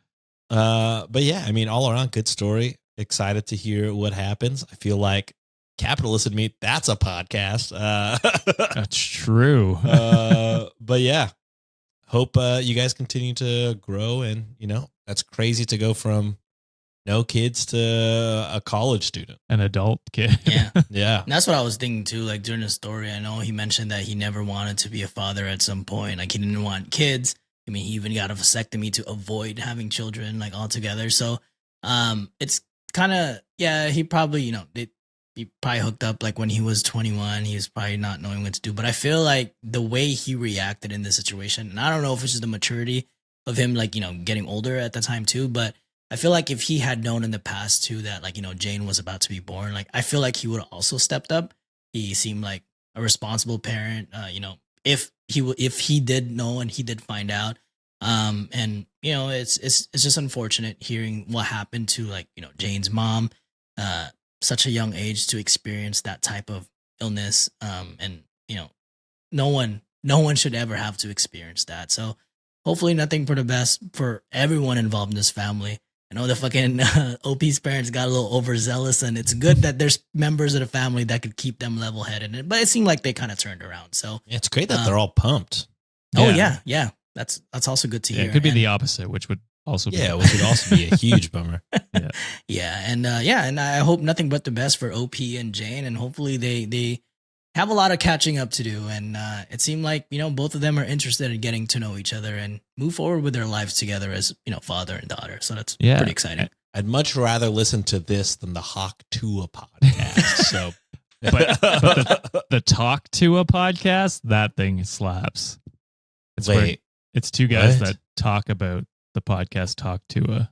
But yeah, I mean, all around good story. Excited to hear what happens. I feel like Capitalist in Me, that's a podcast. That's true. But yeah, hope you guys continue to grow, and that's crazy to go from no kids to a college student, an adult kid. Yeah. Yeah. And that's what I was thinking too. Like during the story, I know he mentioned that he never wanted to be a father at some point. Like he didn't want kids. I mean, he even got a vasectomy to avoid having children, like altogether. So, it's kind of, he probably, he probably hooked up like when he was 21. He was probably not knowing what to do. But I feel like the way he reacted in this situation, and I don't know if it's just the maturity of him, like, getting older at the time too, but I feel like if he had known in the past too that like, Jane was about to be born, like I feel like he would have also stepped up. He seemed like a responsible parent, if he did know and he did find out. And it's just unfortunate hearing what happened to like, Jane's mom, such a young age to experience that type of illness. And no one should ever have to experience that. So hopefully nothing for the best for everyone involved in this family. I know the fucking OP's parents got a little overzealous, and it's good that there's members of the family that could keep them level headed. But it seemed like they kind of turned around. So yeah, it's great that they're all pumped. Oh yeah. That's also good to hear. It could be the opposite, which would also be Yeah, which would also be a huge bummer. Yeah, and I hope nothing but the best for OP and Jane, and hopefully they have a lot of catching up to do. And it seemed like both of them are interested in getting to know each other and move forward with their lives together as father and daughter. So that's pretty exciting. I'd much rather listen to this than the Hawk Tua podcast. So, but the Talk to a podcast, that thing slaps. It's two guys that talk about the podcast Talk to a.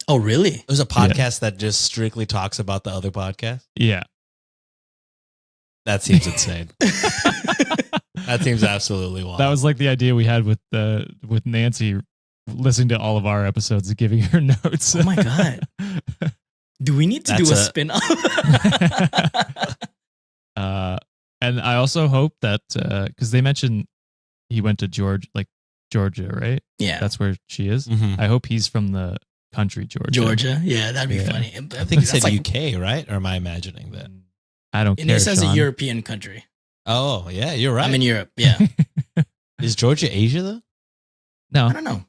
Oh, really? There's a podcast that just strictly talks about the other podcast. Yeah. That seems insane. That seems absolutely wild. That was like the idea we had with Nancy listening to all of our episodes and giving her notes. Oh my God. Do we need to do a spin-off? And I also hope that because they mentioned he went to Georgia, right? Yeah. That's where she is. Mhm. I hope he's from the country Georgia. Yeah, that'd be funny. I think he said UK, right? Or am I imagining that? I don't care. It says Sean. a European country. Oh, yeah, you're right. I'm in Europe. Yeah. Is Georgia Asia, though? No, I don't know.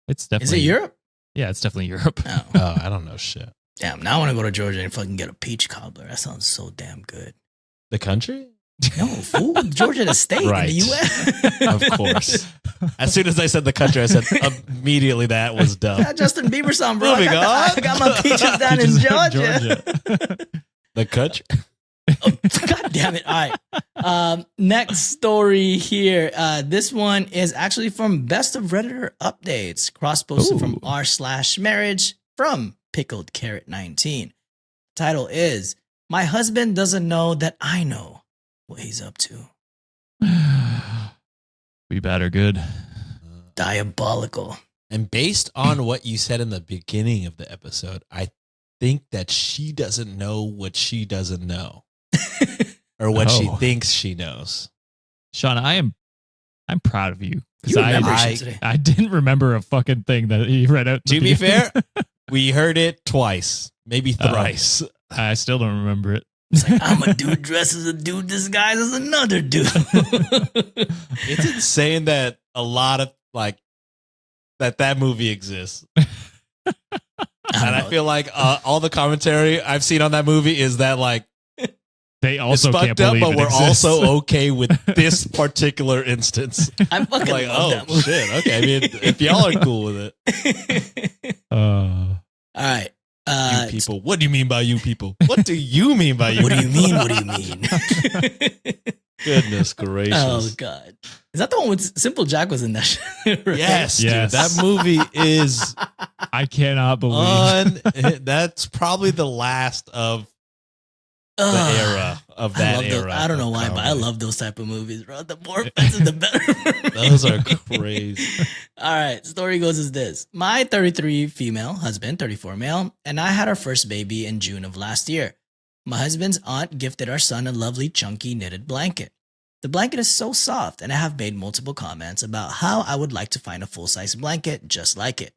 it's definitely. Is it Europe? Yeah, it's definitely Europe. Oh. Oh, I don't know shit. Damn, now I want to go to Georgia and fucking get a peach cobbler. That sounds so damn good. The country? No, fool. Georgia the state Right. in the U.S. Of course. As soon as I said the country, I said immediately that was dumb. That Justin Bieber song, bro. Moving I got my peaches down in Georgia. The country? Oh, God damn it. All right. Next story here. This one is actually from Best of Redditor Updates, cross-posted from r/marriage from Pickled Carrot 19. Title is, My Husband Doesn't Know That I Know What He's Up to. We bad or good? Diabolical. And based on what you said in the beginning of the episode, I think that she doesn't know what she doesn't know. Or what she thinks she knows. Sean, I'm proud of you because You remember shit today. I didn't remember a fucking thing that he read out. To be fair, we heard it twice, maybe thrice. I still don't remember it. It's like, I'm a dude dressed as a dude disguised as another dude. It's insane that a lot of that movie exists. And I feel like all the commentary I've seen on that movie is that They also it's can't fucked up, believe but it we're exists. also okay with this particular instance. I fucking Like, love oh that movie. shit, okay. I mean, if y'all are cool with it, All right. you people. What do you mean by you people? What do you mean by you? What do you people? mean? What do you mean? Goodness gracious! Oh God, is that the one with Simple Jack was in that shit? Right? Yes, Yes. dude, that movie is I cannot believe. that's probably the last of the era of that era. I don't know why, but I love those type of movies, bro. The more offensive, the better. For me. Those are crazy. All right, story goes as this: my 33 female husband, 34 male, and I had our first baby in June of last year. My husband's aunt gifted our son a lovely chunky knitted blanket. The blanket is so soft, and I have made multiple comments about how I would like to find a full-size blanket just like it,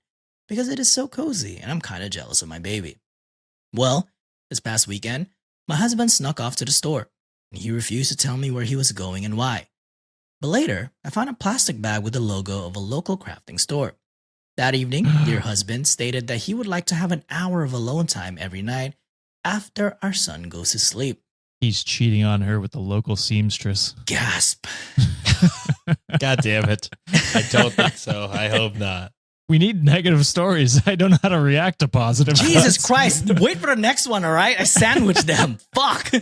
because it is so cozy, and I'm kind of jealous of my baby. Well, this past weekend, my husband snuck off to the store, and he refused to tell me where he was going and why. But later, I found a plastic bag with the logo of a local crafting store. That evening, dear husband stated that he would like to have an hour of alone time every night after our son goes to sleep. He's cheating on her with the local seamstress. Gasp. God damn it! I don't think so. I hope not. We need negative stories. I don't know how to react to positive. Jesus ones. Christ. Wait for the next one, all right? I sandwiched them. Fuck.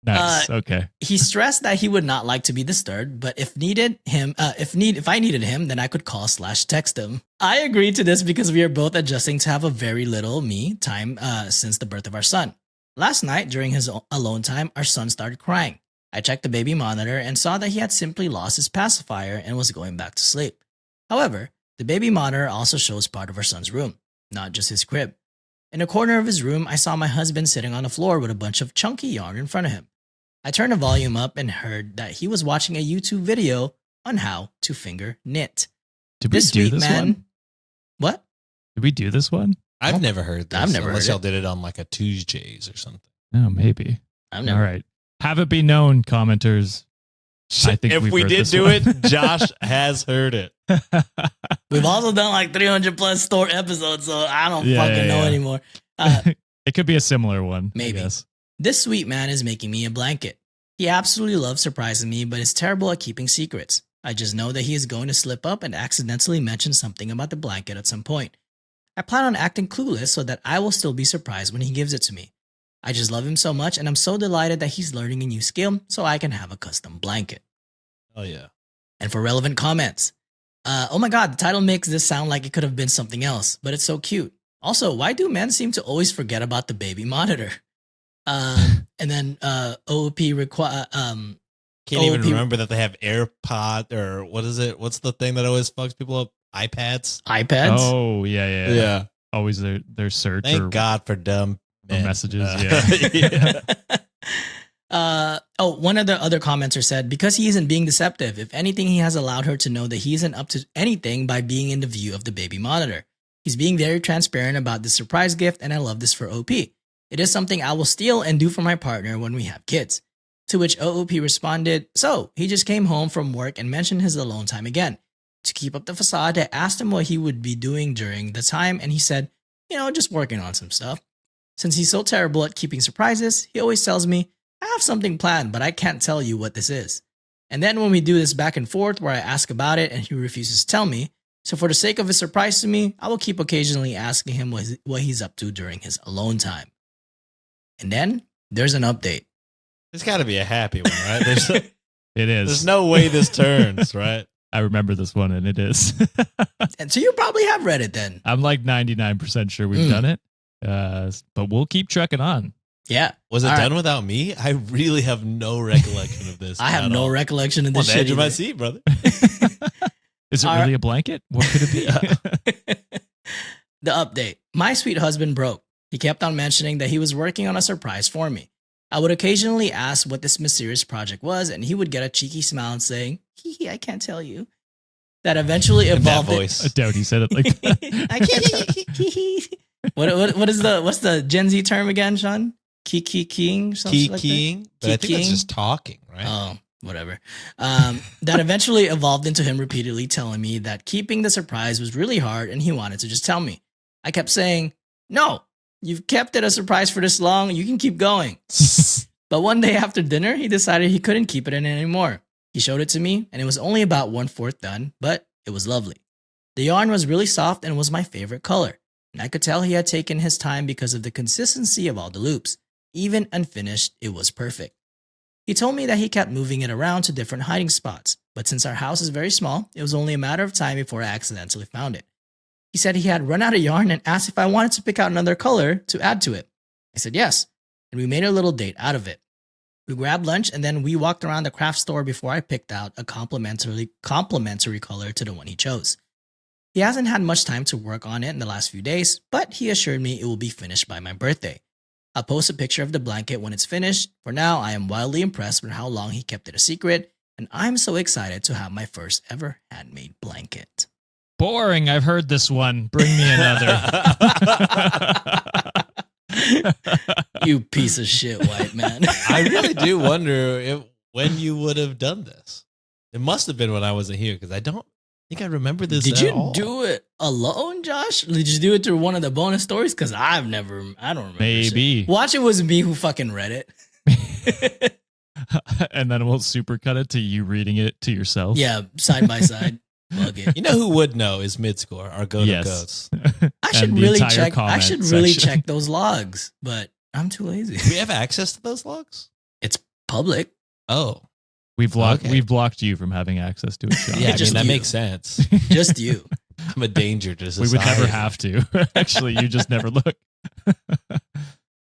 Nice. Okay. He stressed that he would not like to be disturbed, but if I needed him, then I could call/text him. I agreed to this because we are both adjusting to have a very little me time since the birth of our son. Last night, during his alone time, our son started crying. I checked the baby monitor and saw that he had simply lost his pacifier and was going back to sleep. However, the baby monitor also shows part of our son's room, not just his crib. In a corner of his room, I saw my husband sitting on the floor with a bunch of chunky yarn in front of him. I turned the volume up and heard that he was watching a YouTube video on how to finger knit. Did we do this one? What? Did we do this one? I've never heard this. I've never unless heard y'all did it on like a Tuesdays or something. Oh, maybe. I've never. All right. Have it be known, commenters. I think if we've we heard did this do one. it, Josh has heard it. We've also done like 300 plus store episodes, so I don't fucking know anymore. It could be a similar one. Maybe. I guess. This sweet man is making me a blanket. He absolutely loves surprising me, but is terrible at keeping secrets. I just know that he is going to slip up and accidentally mention something about the blanket at some point. I plan on acting clueless so that I will still be surprised when he gives it to me. I just love him so much, and I'm so delighted that he's learning a new skill so I can have a custom blanket. Oh, yeah. And for relevant comments, oh my god, the title makes this sound like it could have been something else, but it's so cute. Also, why do men seem to always forget about the baby monitor? And then OOP require Can't even remember that they have AirPod or what is it? What's the thing that always fucks people up? iPads. Oh yeah. Always their search. Thank God for dumb men. Messages. Yeah. One of the other commenter said, because he isn't being deceptive, if anything, he has allowed her to know that he isn't up to anything by being in the view of the baby monitor. He's being very transparent about this surprise gift, and I love this for OP. It is something I will steal and do for my partner when we have kids. To which OOP responded, so he just came home from work and mentioned his alone time again. To keep up the facade, I asked him what he would be doing during the time, and he said, just working on some stuff. Since he's so terrible at keeping surprises, he always tells me, I have something planned, but I can't tell you what this is. And then when we do this back and forth where I ask about it and he refuses to tell me, so for the sake of his surprise to me, I will keep occasionally asking him what he's up to during his alone time. And then there's an update. There's got to be a happy one, right? It is. There's no way this turns, right? I remember this one, and it is. And so you probably have read it then. I'm like 99% sure we've done it, but we'll keep trekking on. Yeah. Was it done without me? I really have no recollection of this. I have no recollection of this shit. On the edge shit of my either. seat, brother. Is it really a blanket? What could it be? The update. My sweet husband broke. He kept on mentioning that he was working on a surprise for me. I would occasionally ask what this mysterious project was, and he would get a cheeky smile and saying, hee, I can't tell you. That eventually evolved. That voice. I doubt he said it like that. I can't. What's the Gen Z term again, Sean? Keying? Keying? But I think that's just talking, right? Oh, whatever. That eventually evolved into him repeatedly telling me that keeping the surprise was really hard and he wanted to just tell me. I kept saying, no, you've kept it a surprise for this long. You can keep going. But one day after dinner, he decided he couldn't keep it in anymore. He showed it to me and it was only about 1/4 done, but it was lovely. The yarn was really soft and was my favorite color. And I could tell he had taken his time because of the consistency of all the loops. Even unfinished, it was perfect. He told me that he kept moving it around to different hiding spots, but since our house is very small, it was only a matter of time before I accidentally found it. He said he had run out of yarn and asked if I wanted to pick out another color to add to it. I said yes, and we made a little date out of it. We grabbed lunch and then we walked around the craft store before I picked out a complementary color to the one he chose. He hasn't had much time to work on it in the last few days, but he assured me it will be finished by my birthday. I'll post a picture of the blanket when it's finished. For now, I am wildly impressed with how long he kept it a secret, and I'm so excited to have my first ever handmade blanket. Boring. I've heard this one. Bring me another. You piece of shit, white man. I really do wonder when you would have done this. It must have been when I wasn't here because I don't think I remember this. Did you all. do it alone, Josh? Did you do it through one of the bonus stories? Because I don't remember. Maybe. Shit. Watch, it was me who fucking read it. And then we'll supercut it to you reading it to yourself. Yeah, side by side. Bug it. You know who would know is Midscore, our go-to goats. I should really check. I should really check those logs, but I'm too lazy. Do we have access to those logs? It's public. Oh. We've blocked you from having access to it, Sean. Yeah, just that you. makes sense. Just you. I'm a danger to society. We would never have to. Actually, you just never look.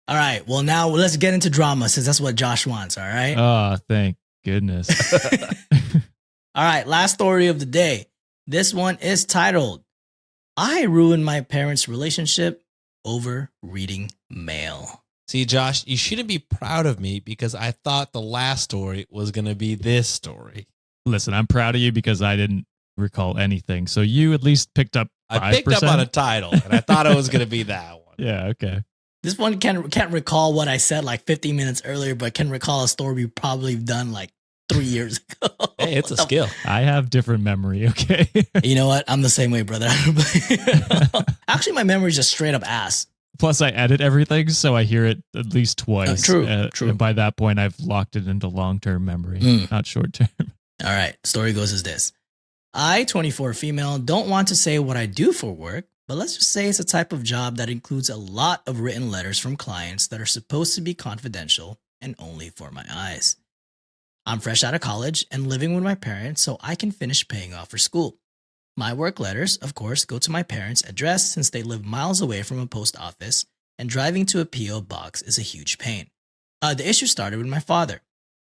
All right. Well, now let's get into drama since that's what Josh wants. All right. Oh, thank goodness. All right. Last story of the day. This one is titled, I ruined my parents' relationship over reading mail. See, Josh, you shouldn't be proud of me because I thought the last story was going to be this story. Listen, I'm proud of you because I didn't recall anything. So you at least picked up 5%. I picked up on a title and I thought it was going to be that one. Yeah, okay. This one can't recall what I said like 15 minutes earlier, but can recall a story we've probably done like 3 years ago. Hey, it's a skill. I have different memory. Okay. You know what? I'm the same way, brother. Actually, my memory is just straight up ass. Plus, I edit everything, so I hear it at least twice. True. And by that point, I've locked it into long-term memory, not short-term. All right. Story goes as this. I, 24 female, don't want to say what I do for work, but let's just say it's a type of job that includes a lot of written letters from clients that are supposed to be confidential and only for my eyes. I'm fresh out of college and living with my parents so I can finish paying off for school. My work letters, of course, go to my parents' address since they live miles away from a post office, and driving to a P.O. box is a huge pain. The issue started with my father.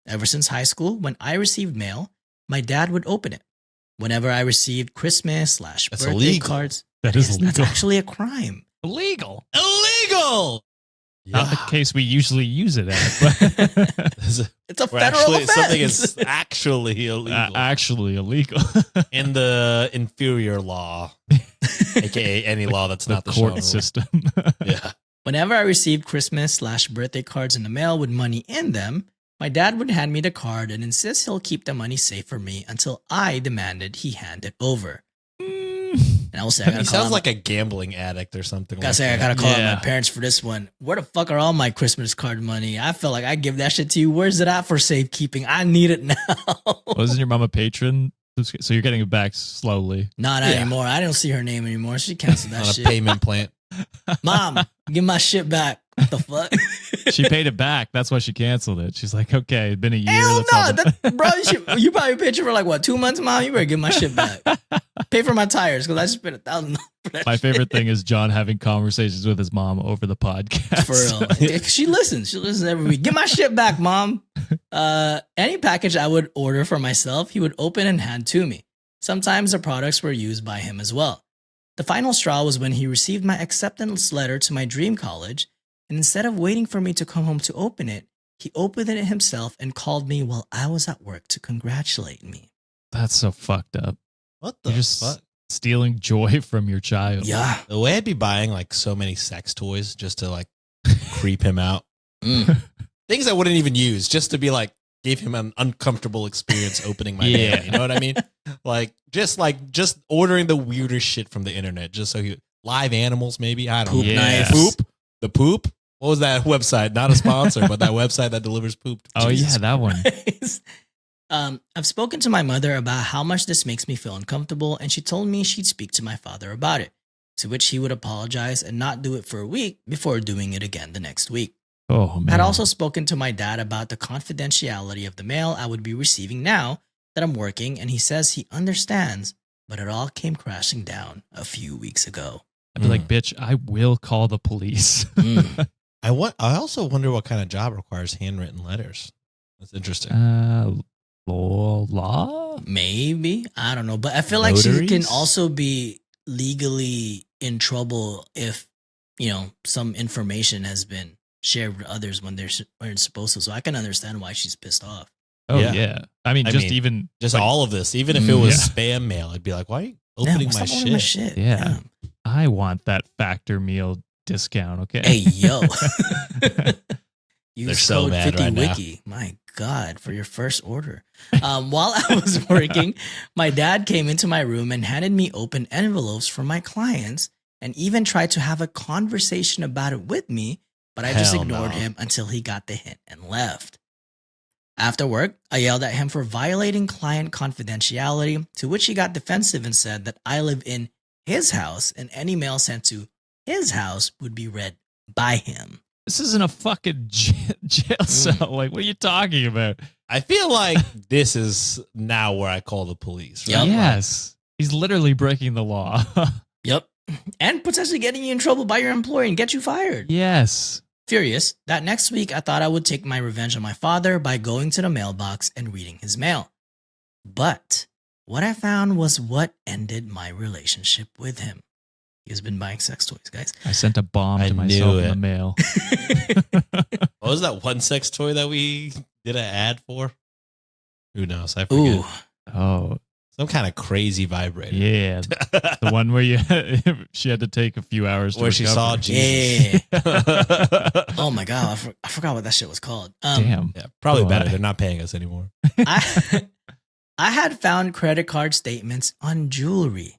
Ever since high school, when I received mail, my dad would open it. Whenever I received Christmas/birthday illegal. cards, That is that's illegal. actually a crime. Illegal. Illegal. Not the case we usually use it at, but It's a Or federal actually, offense. something is actually illegal actually illegal. in the inferior law, aka any law that's The not the court shown. system. Yeah. Whenever I received Christmas/birthday cards in the mail with money in them, my dad would hand me the card and insist he'll keep the money safe for me until I demanded he hand it over. And I will say, I He gotta call sounds out like a gambling addict or something. gotta like say, I that. gotta call out Yeah. my parents for this one. Where the fuck are all my Christmas card money? I feel like I give that shit to you. Where's it at for safekeeping? I need it now. Wasn't your mom a patron? So you're getting it back slowly. Not Yeah. anymore. I don't see her name anymore. She canceled that on a shit. payment plan. Mom, give my shit back. What the fuck? She paid it back. That's why she canceled it. She's like, okay, it's been a year. Hell That's all no, the- bro. You probably paid you for like what 2 months, Mom. You better give my shit back. Pay for my tires because I just spent $1,000 for that. My shit. favorite thing is John having conversations with his mom over the podcast. For real. She listens. She listens every week. Get my shit back, Mom. Any package I would order for myself, he would open and hand to me. Sometimes the products were used by him as well. The final straw was when he received my acceptance letter to my dream college, and instead of waiting for me to come home to open it, he opened it himself and called me while I was at work to congratulate me. That's so fucked up. What the You're just fuck? stealing joy from your child. Yeah. The way I'd be buying like so many sex toys just to like creep him out. Mm. Things I wouldn't even use just to be like, give him an uncomfortable experience opening my Yeah. mail. You know what I mean? Just ordering the weirdest shit from the internet just so he live animals maybe. I don't Poop know. Yeah. knives. Poop. The poop. What was that website? Not a sponsor, but that website that delivers poop. Oh, Jesus yeah, that one. Christ. I've spoken to my mother about how much this makes me feel uncomfortable, and she told me she'd speak to my father about it, to which he would apologize and not do it for a week before doing it again the next week. Oh, man. I'd also spoken to my dad about the confidentiality of the mail I would be receiving now that I'm working, and he says he understands, but it all came crashing down a few weeks ago. I'd be like, bitch, I will call the police. Mm. I also wonder what kind of job requires handwritten letters. That's interesting. Law? Maybe. I don't know. But I feel like she can Notaries? also be legally in trouble if, some information has been shared with others when they're weren't supposed to. So I can understand why she's pissed off. Oh, Yeah. yeah. I mean, even Just like, all of this, even if it was Yeah. spam mail, I'd be like, why are you opening Yeah, my stop ordering shit? Yeah. Damn. I want that factor meal discount. Okay. Hey, yo. Use They're so code mad 50 right now. Wiki. My God, for your first order. While I was working, my dad came into my room and handed me open envelopes from my clients and even tried to have a conversation about it with me, but I just Hell ignored no. him until he got the hint and left. After work, I yelled at him for violating client confidentiality, to which he got defensive and said that I live in his house and any mail sent to his house would be read by him. This isn't a fucking jail cell. Like, what are you talking about? I feel like this is now where I call the police. Right? Yep. Yes. He's literally breaking the law. Yep. And potentially getting you in trouble by your employer and get you fired. Yes. Furious, that next week I thought I would take my revenge on my father by going to the mailbox and reading his mail. But what I found was what ended my relationship with him. He has been buying sex toys, guys. I sent a bomb I to myself knew in the it. mail. What was that one sex toy that we did an ad for? Who knows? I forget. Ooh, Oh, Some kind of crazy vibrator. Yeah, the one where she had to take a few hours to Where she saw recover. Jesus. Yeah. Oh my god, I forgot what that shit was called. Damn. Yeah, probably Go better. on. They're not paying us anymore. I I had found credit card statements on jewelry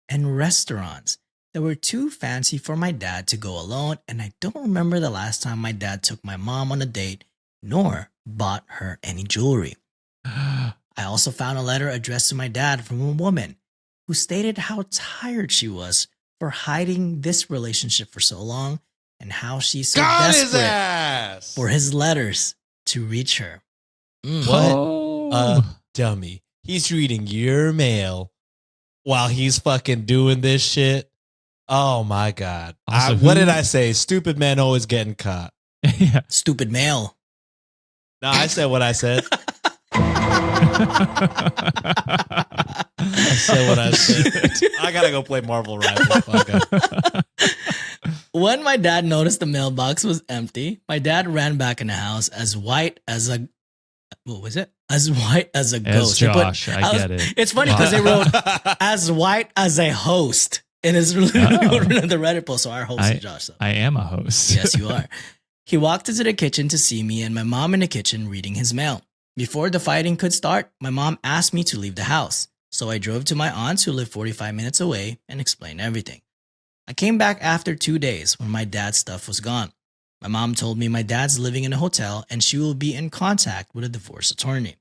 and restaurants that were too fancy for my dad to go alone, and I don't remember the last time my dad took my mom on a date nor bought her any jewelry. I also found a letter addressed to my dad from a woman who stated how tired she was for hiding this relationship for so long and how she's so Got his desperate ass. for his letters to reach her. What? Oh. Dummy. He's reading your mail while he's fucking doing this shit. Oh my God. Also, What who- did I say? Stupid men always getting caught. Yeah. Stupid male. No, I said what I said. I said what I said. I gotta go play Marvel Rivals. Fuck up. When my dad noticed the mailbox was empty, my dad ran back in the house as white as a what was it? As white as a As ghost. They put- Josh, I get it. It's funny because they wrote as white as a host in his the Reddit post. So our host is Josh. So. I am a host. Yes, you are. He walked into the kitchen to see me and my mom in the kitchen reading his mail. Before the fighting could start, my mom asked me to leave the house. So I drove to my aunt's who lived 45 minutes away and explained everything. I came back after 2 days when my dad's stuff was gone. My mom told me my dad's living in a hotel and she will be in contact with a divorce attorney.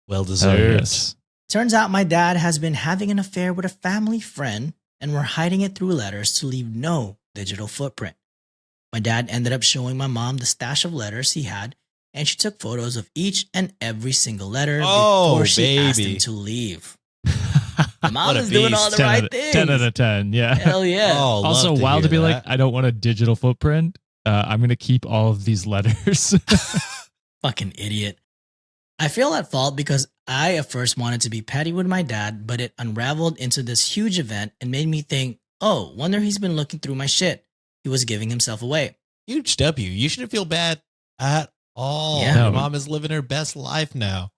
Well Oh, deserved. yes. Turns out my dad has been having an affair with a family friend and we're hiding it through letters to leave no digital footprint. My dad ended up showing my mom the stash of letters he had, and she took photos of each and every single letter Oh, before she asked baby. him to leave. My mom What a is doing all beast. the 10 right out of, things. 10 out of 10. Yeah. Hell yeah. Oh, Also, love wild hear to be like, that. I don't want a digital footprint. I'm going to keep all of these letters. Fucking idiot. I feel at fault because I at first wanted to be petty with my dad, but it unraveled into this huge event and made me think, oh, wonder he's been looking through my shit. He was giving himself away. Huge W. You shouldn't feel bad at all. Yeah. Your mom is living her best life now.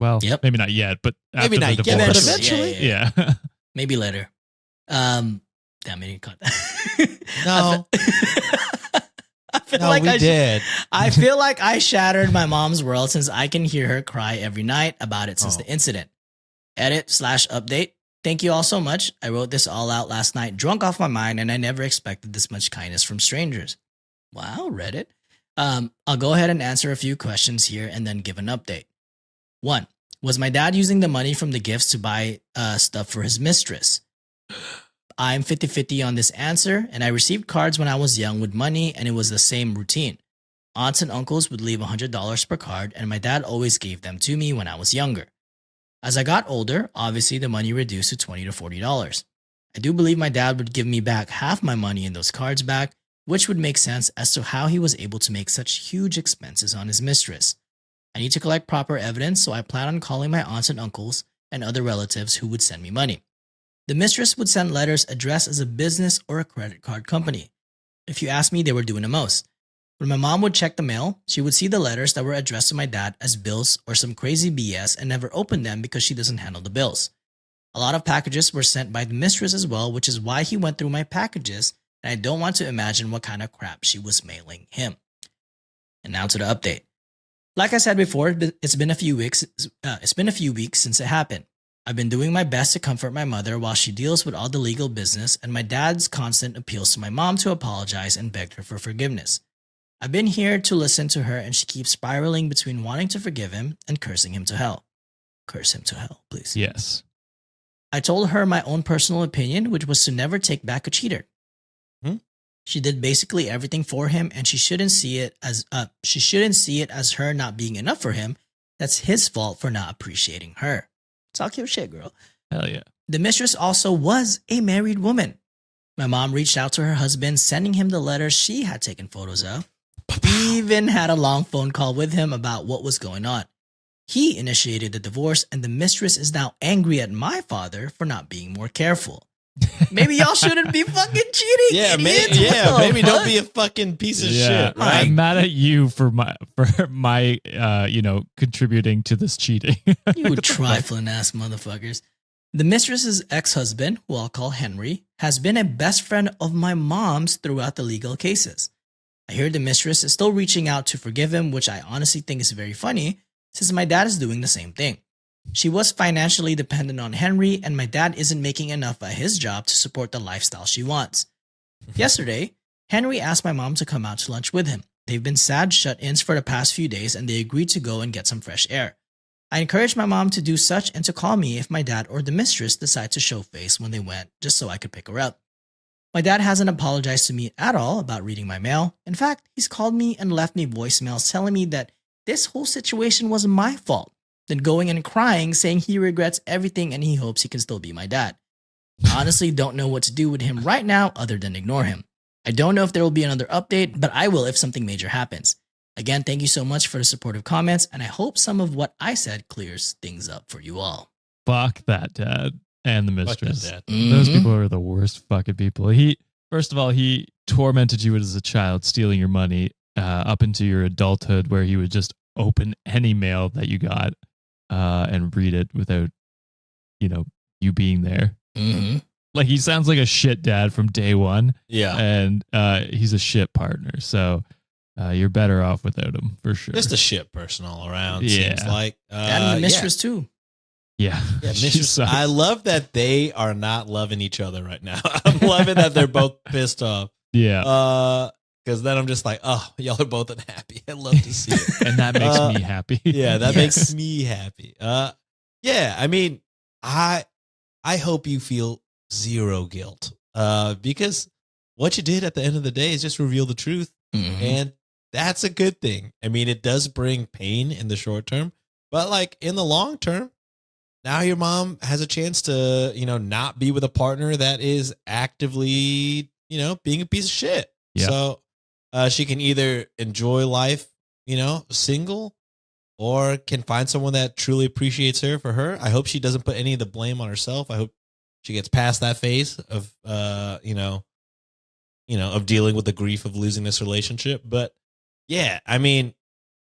Well, Yep. maybe not yet, but Maybe after not the yet, but divorce. eventually. Yeah. Maybe later. Damn, I didn't cut that. No. I feel No, like we did. I feel like I shattered my mom's world since I can hear her cry every night about it since Oh. the incident. Edit/update. Thank you all so much. I wrote this all out last night, drunk off my mind, and I never expected this much kindness from strangers. Wow, Reddit. I'll go ahead and answer a few questions here and then give an update. 1. Was my dad using the money from the gifts to buy stuff for his mistress? I'm 50-50 on this answer, and I received cards when I was young with money, and it was the same routine. Aunts and uncles would leave $100 per card, and my dad always gave them to me when I was younger. As I got older, obviously the money reduced to $20 to $40. I do believe my dad would give me back half my money in those cards back, which would make sense as to how he was able to make such huge expenses on his mistress. I need to collect proper evidence, so I plan on calling my aunts and uncles and other relatives who would send me money. The mistress would send letters addressed as a business or a credit card company. If you ask me, they were doing the most. When my mom would check the mail, she would see the letters that were addressed to my dad as bills or some crazy BS and never open them because she doesn't handle the bills. A lot of packages were sent by the mistress as well, which is why he went through my packages, and I don't want to imagine what kind of crap she was mailing him. And now to the update. Like I said before, it's been a few weeks since it happened. I've been doing my best to comfort my mother while she deals with all the legal business and my dad's constant appeals to my mom to apologize and begged her for forgiveness. I've been here to listen to her and she keeps spiraling between wanting to forgive him and cursing him to hell. Curse him to hell, please. Yes. I told her my own personal opinion, which was to never take back a cheater. She did basically everything for him, and she shouldn't see it as her not being enough for him. That's his fault for not appreciating her. Talk your shit, girl. Hell yeah. The mistress also was a married woman. My mom reached out to her husband, sending him the letters she had taken photos of. Even had a long phone call with him about what was going on. He initiated the divorce, and the mistress is now angry at my father for not being more careful. Maybe y'all shouldn't be fucking cheating. Yeah, idiots. maybe What the don't fuck? be a fucking piece of Yeah, shit. Right? I'm mad at you for my contributing to this cheating. You trifling ass motherfuckers. The mistress's ex-husband, who I'll call Henry, has been a best friend of my mom's throughout the legal cases. I hear the mistress is still reaching out to forgive him, which I honestly think is very funny, since my dad is doing the same thing. She was financially dependent on Henry, and my dad isn't making enough at his job to support the lifestyle she wants. Yesterday, Henry asked my mom to come out to lunch with him. They've been sad shut-ins for the past few days, and they agreed to go and get some fresh air. I encouraged my mom to do such and to call me if my dad or the mistress decide to show face when they went, just so I could pick her up. My dad hasn't apologized to me at all about reading my mail. In fact, he's called me and left me voicemails telling me that this whole situation was my fault, then going and crying saying he regrets everything and he hopes he can still be my dad. I honestly don't know what to do with him right now other than ignore him. I don't know if there will be another update, but I will if something major happens. Again, thank you so much for the supportive comments, and I hope some of what I said clears things up for you all. Fuck that dad and the Fuck that mistress. dad. Those people are the worst fucking people. First of all, he tormented you as a child, stealing your money up into your adulthood, where he would just open any mail that you got and read it without, you being there. Mm-hmm. Like, he sounds like a shit dad from day one. Yeah. And he's a shit partner. So you're better off without him for sure. Just a shit person all around, Yeah. seems like. And the mistress too. Yeah. Yeah, She mistress. sucks. I love that they are not loving each other right now. I'm loving that they're both pissed off. Yeah. Because then I'm just like, oh, y'all are both unhappy. I love to see it. And that makes me happy. Yeah, that Yes. makes me happy. Yeah, I mean, I hope you feel zero guilt. Because what you did at the end of the day is just reveal the truth. Mhm. And that's a good thing. I mean, it does bring pain in the short term, but like in the long term, now your mom has a chance to, not be with a partner that is actively, being a piece of shit. Yeah. So she can either enjoy life, single, or can find someone that truly appreciates her for her. I hope she doesn't put any of the blame on herself. I hope she gets past that phase of, of dealing with the grief of losing this relationship. But yeah, I mean,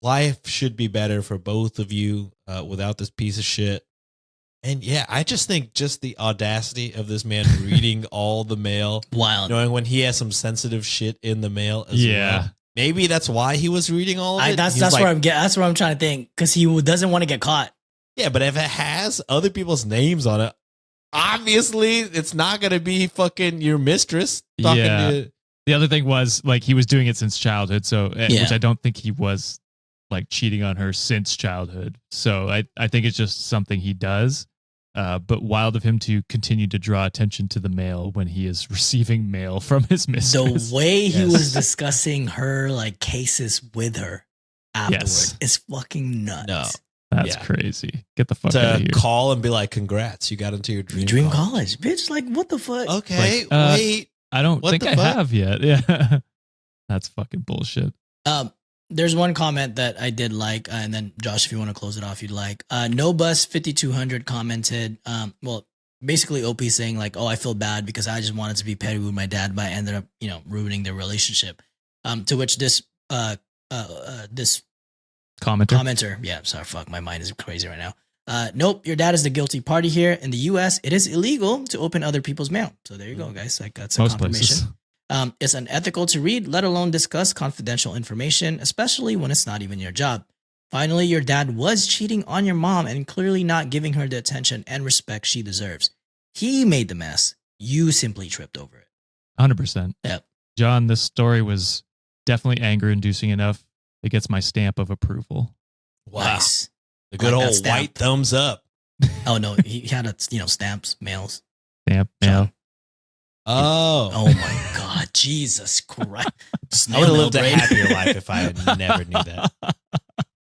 life should be better for both of you without this piece of shit. And yeah, I just think just the audacity of this man reading all the mail, Wild. knowing when he has some sensitive shit in the mail as Yeah. well. Maybe that's why he was reading all of it. That's He's that's like, where I'm getting. That's what I'm trying to think, because he doesn't want to get caught. yeah, but if it has other people's names on it, obviously it's not going to be fucking your mistress talking Yeah. to. The other thing was, like, he was doing it since childhood, so Yeah. which I don't think he was like cheating on her since childhood. So I think it's just something he does. But wild of him to continue to draw attention to the mail when he is receiving mail from his mistress. The way he Yes. was discussing her like cases with her afterwards Yes. is fucking nuts. No. That's Yeah. crazy. Get the fuck out of To here. call and be like, congrats, you got into your dream, College, bitch. Like, what the fuck? Okay, Like, wait. I don't What think the I fuck? have yet. Yeah. That's fucking bullshit. There's one comment that I did like, and then Josh, if you want to close it off, you'd like. No Bus 5200 commented, basically OP saying like, oh, I feel bad because I just wanted to be petty with my dad, but I ended up, ruining their relationship. To which this Commenter. commenter, yeah, sorry, fuck, my mind is crazy right now. Nope, your dad is the guilty party here. In the U.S., it is illegal to open other people's mail. So there you go, guys. Like, that's a Most confirmation. places. It's unethical to read, let alone discuss confidential information, especially when it's not even your job. Finally, your dad was cheating on your mom and clearly not giving her the attention and respect she deserves. He made the mess. You simply tripped over it. 100%. Yep. John, this story was definitely anger inducing enough. It gets my stamp of approval. Wow. Nice. The good Like that old stamp. white thumbs up. Oh, no, he had a, stamps, mails. Stamp, John. mail. Oh. Oh my God, Jesus Christ. I would have lived a Snail mail happier life if I never knew that.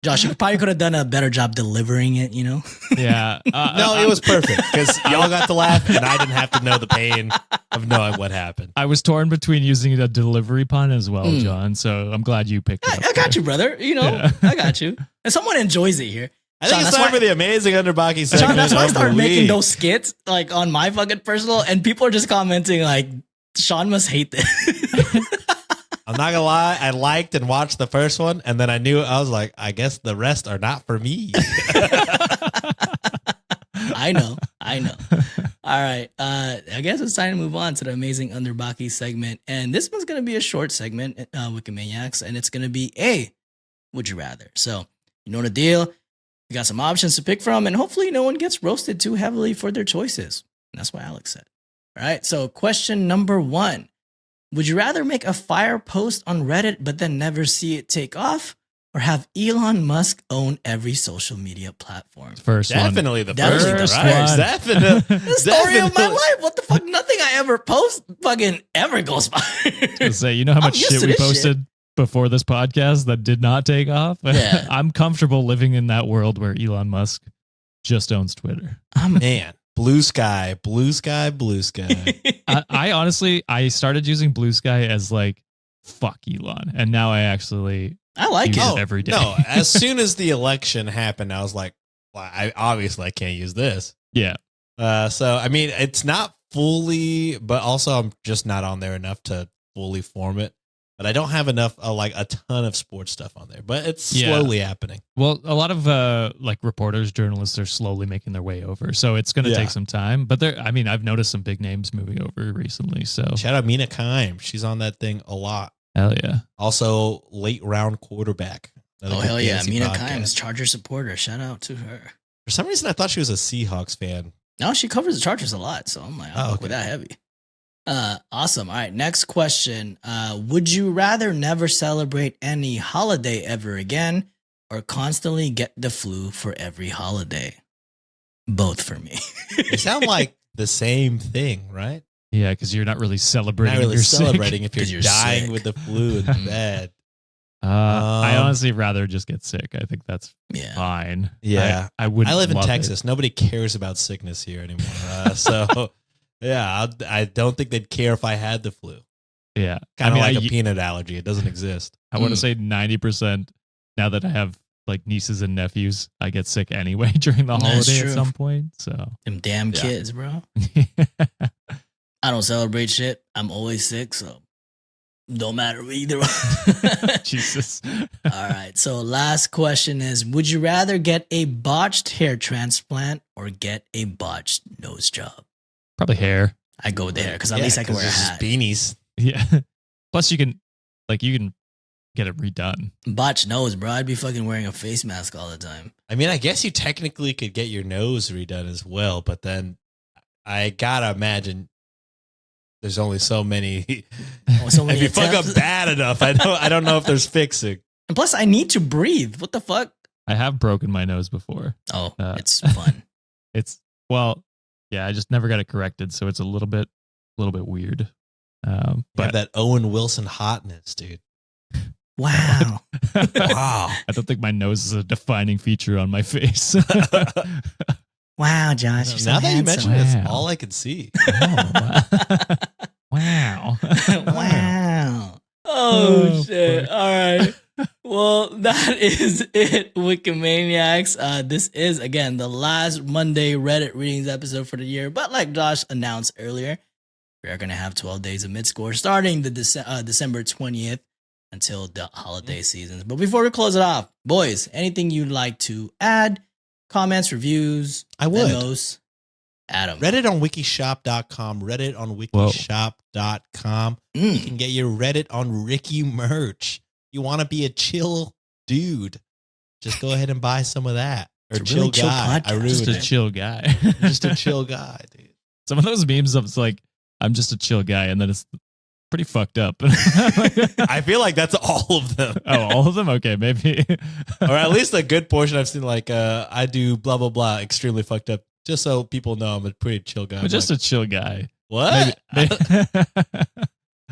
Josh, you probably could have done a better job delivering it, Yeah. No, it was perfect because y'all got to laugh and I didn't have to know the pain of knowing what happened. I was torn between using a delivery pun as well, John. So I'm glad you picked it up. I got you, brother. Yeah. I got you. And someone enjoys it here. I think Sean, it's that's time why- for the amazing Underbakke segment. Sean, that's why I of started the making week. those skits like on my fucking personal, and people are just commenting like, Sean must hate this. I'm not gonna lie, I liked and watched the first one, and then I knew I was like, I guess the rest are not for me. I know. I know. All right. I guess it's time to move on to the Amazing Underbakke segment. And this one's going to be a short segment, Wikimaniacs, and it's going to be a Would You Rather. So, you know the deal. You got some options to pick from, and hopefully no one gets roasted too heavily for their choices. And that's what Alex said. All right. So, question number 1. Would you rather make a fire post on Reddit but then never see it take off? Or have Elon Musk own every social media platform? First one. Definitely the Definitely first, the right? first. Definitely. The story of my life. What the fuck? Nothing I ever post fucking ever goes by. To say, you know how I'm much used shit to we this posted before this podcast that did not take off? Yeah. I'm comfortable living in that world where Elon Musk just owns Twitter. Man, blue sky, blue sky, blue sky. I honestly, I started using Blue Sky as like, fuck Elon. And now I actually I like use it. it every day. No, as soon as the election happened, I was like, well, I can't use this. Yeah. So, I mean, it's not fully, but also I'm just not on there enough to fully form it. But I don't have enough, like a ton of sports stuff on there. But it's Yeah. slowly happening. Well, a lot of like reporters, journalists are slowly making their way over. So it's going to Yeah. take some time. But I've noticed some big names moving over recently. So Shout out Mina Kimes. She's on that thing a lot. hell yeah. Also, late round quarterback. Another Oh, good hell yeah. fantasy Mina podcast. Kimes, Charger supporter. Shout out to her. For some reason, I thought she was a Seahawks fan. No, she covers the Chargers a lot. So I'm like, I'll fuck with that heavy. Awesome. All right. Next question. Would you rather never celebrate any holiday ever again or constantly get the flu for every holiday? Both for me. They sound like the same thing, right? Yeah, because you're not really celebrating. Not really you're sick. celebrating if 'Cause you're, you're dying sick. with the flu in bed. I honestly rather just get sick. I think that's Yeah. fine. Yeah. I would. I live in love Texas. Nobody cares about sickness here anymore. So, yeah, I don't think they'd care if I had the flu. It. Yeah, Kind of like I a peanut allergy. It doesn't exist. I want to say 90%. Now that I have like nieces and nephews, I get sick anyway during the That's holiday true. at some point. So Them damn Yeah. kids, bro. I don't celebrate shit. I'm always sick, so don't matter either way. Jesus. All right. So last question is, would you rather get a botched hair transplant or get a botched nose job? Probably hair. I go with the hair because at least I can 'cause wear a there's just hat. beanies. Yeah. Plus, you can get it redone. Botched nose, bro. I'd be fucking wearing a face mask all the time. I mean, I guess you technically could get your nose redone as well, but then I gotta imagine there's only so many. So many if you fuck up attempts. bad enough, I don't know if there's fixing. And plus, I need to breathe. What the fuck? I have broken my nose before. Oh, Uh, it's fun. Yeah, I just never got it corrected, so it's a little bit weird. But But that Owen Wilson hotness, dude. Wow. Wow. I don't think my nose is a defining feature on my face. Wow, Josh. You're so Now that you handsome. mention it, Wow. that's all I can see. Wow. Wow. Oh, Oh, shit. fuck. All right. Well, that is it, Wikimaniacs. This is, again, the last Monday Reddit readings episode for the year. But like Josh announced earlier, we are going to have 12 days of mid-score starting the December 20th until the holiday seasons. But before we close it off, boys, anything you'd like to add? Comments, reviews, I would. memos? Adam. Reddit on wikishop.com. Reddit on wikishop.com. You Mm. can get your Reddit on Ricky merch. You want to be a chill dude, just go ahead and buy some of that. Or It's a really chill guy. podcast. I ruined Just a it. chill guy. Just a chill guy, dude. Some of those memes of it's like, I'm just a chill guy, and then it's pretty fucked up. I feel like that's all of them. Oh, all of them? Okay, maybe. Or at least a good portion I've seen, like, I do blah, blah, blah, extremely fucked up, just so people know I'm a pretty chill guy. But just like, a chill guy. what? Maybe.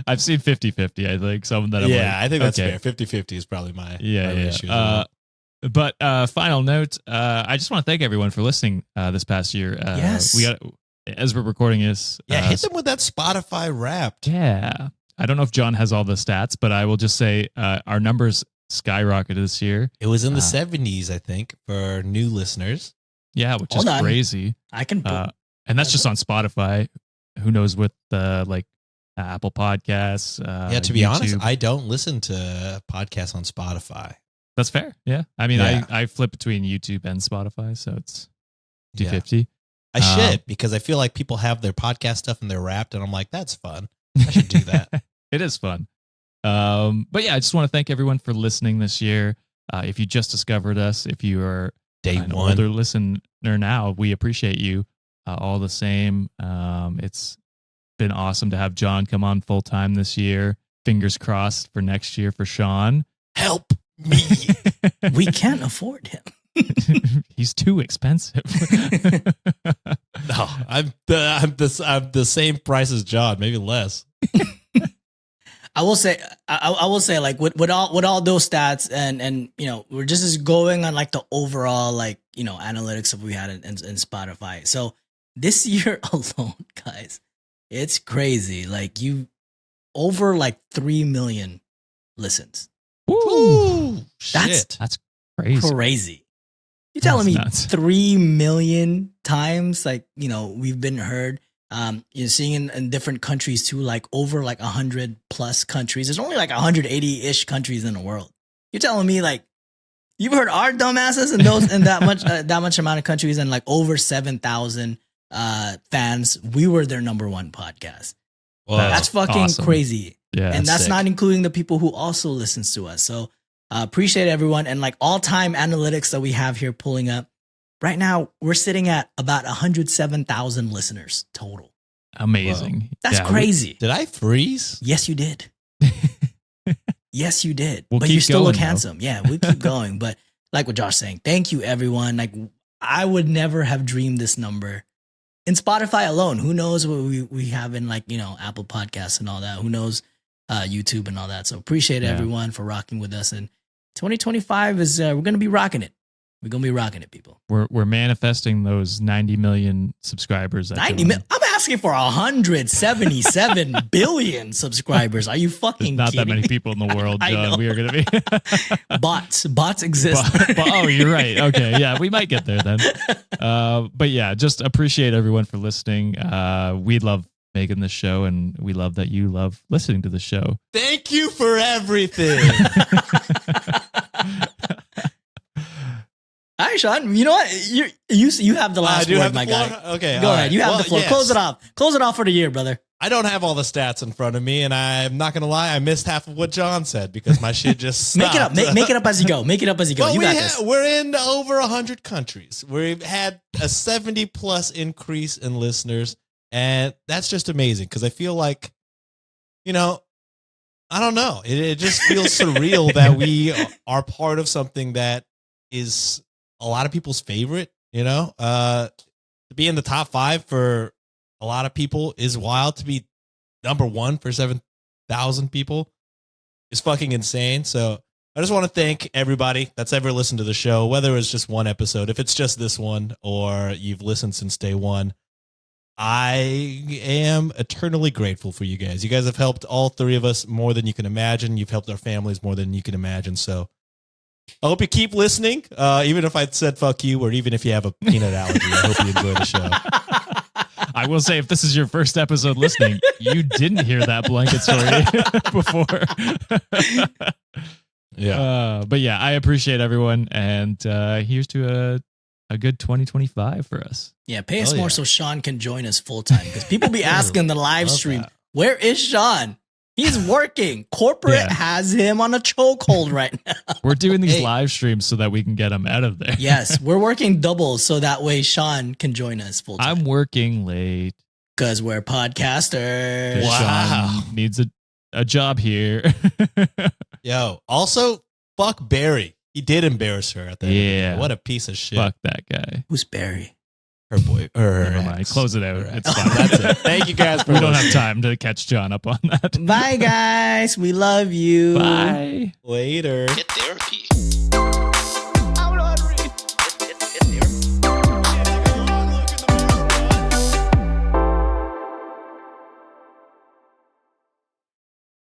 I've seen 50-50, I think. Some that I'm Yeah, like, I think that's okay. fair. 50-50 is probably my Yeah, yeah. issue as well. But final note, I just want to thank everyone for listening this past year. Yes. We got, as we're recording this. Yeah, hit them with that Spotify Wrapped. Yeah. I don't know if John has all the stats, but I will just say our numbers skyrocketed this year. It was in the Uh, 70s, I think, for new listeners. Yeah, which Hold is on. crazy. I can And that's just on Spotify. Who knows with like Apple Podcasts? Yeah, to be honest, YouTube. I don't listen to podcasts on Spotify. That's fair. Yeah. I mean, Yeah. I flip between YouTube and Spotify, so it's Yeah. 250. I should, because I feel like people have their podcast stuff and they're wrapped, and I'm like, that's fun. I should do that. It is fun. But yeah, I just want to thank everyone for listening this year. If you just discovered us, if you are an older listener now, we appreciate you all the same. It's been awesome to have John come on full time this year. Fingers crossed for next year for Sean. Help me. We can't afford him. He's too expensive. No, I'm the same price as John, maybe less. I will say, like with all those stats, and we're just going on like the overall like analytics that we had in Spotify. So this year alone, guys, it's crazy. Like over like 3 million listens. Ooh, that's crazy. You're telling me nuts. 3 million times, like, we've been heard. You're seeing in different countries too, like over like 100 plus countries. There's only like 180-ish countries in the world. You're telling me like you've heard our dumbasses in those in that much amount of countries, and like over 7,000 fans. We were their number one podcast. Well, that's fucking awesome. Crazy. Yeah, and that's sick. not including the people who also listens to us. So appreciate everyone, and like all-time analytics that we have here pulling up. Right now, we're sitting at about 107,000 listeners total. Amazing. Whoa. That's Yeah, crazy. Did I freeze? Yes, you did. Yes, you did. We'll but keep you still look going, though. handsome. Yeah, we keep going. But like what Josh's saying, thank you, everyone. Like, I would never have dreamed this number. In Spotify alone, who knows what we have in like, Apple Podcasts and all that. Who knows YouTube and all that. So appreciate everyone for rocking with us. And 2025 is, we're going to be rocking it. We're going to be rocking it, people. We're manifesting those 90 million subscribers. 90 million? I'm asking for 177 billion subscribers. Are you fucking There's not kidding that many me? people in the world, I know. John. We are going to be... Bots exist. Oh, you're right. Okay, yeah, we might get there then. But yeah, just appreciate everyone for listening. We love making this show, and we love that you love listening to the show. Thank you for everything. All right, Sean. You know what? You have the last word, my floor? guy. Okay, Go all ahead. right. You have Well, the floor. yes. Close it off. Close it off for the year, brother. I don't have all the stats in front of me, and I'm not going to lie. I missed half of what John said because my shit just stopped. Make it up. Make it up as you go. Make it up as you go. Well, You got this. we're in over 100 countries. We've had a 70 plus increase in listeners, and that's just amazing because I feel like, I don't know. It just feels surreal that we are part of something that is a lot of people's favorite, to be in the top 5 for a lot of people is wild. To be number 1 for 7,000 people is fucking insane. So I just want to thank everybody that's ever listened to the show, whether it's just one episode, if it's just this one, or you've listened since day one. I am eternally grateful for you guys. You guys have helped all 3 of us more than you can imagine. You've helped our families more than you can imagine. So I hope you keep listening, even if I said fuck you, or even if you have a peanut allergy. I hope you enjoy the show. I will say, if this is your first episode listening, you didn't hear that blanket story before. Yeah. But yeah, I appreciate everyone, and here's to a good 2025 for us. Yeah, pay us Hell more yeah. so Sean can join us full time, because people be asking the live Love stream, that. where is Sean? He's working. Corporate Yeah. has him on a chokehold right now. We're doing these Hey. live streams so that we can get him out of there. Yes, we're working double so that way Sean can join us full time. I'm working late. Because we're podcasters. Wow. Sean needs a job here. Yo, also, fuck Barry. He did embarrass her at the end. of the Yeah. day. What a piece of shit. Fuck that guy. Who's Barry? Her boy. Never mind. Close it out. It's fine. That's it. Thank you guys for We don't have listening. time to catch John up on that. Bye, guys. We love you. Bye. Later. Get therapy.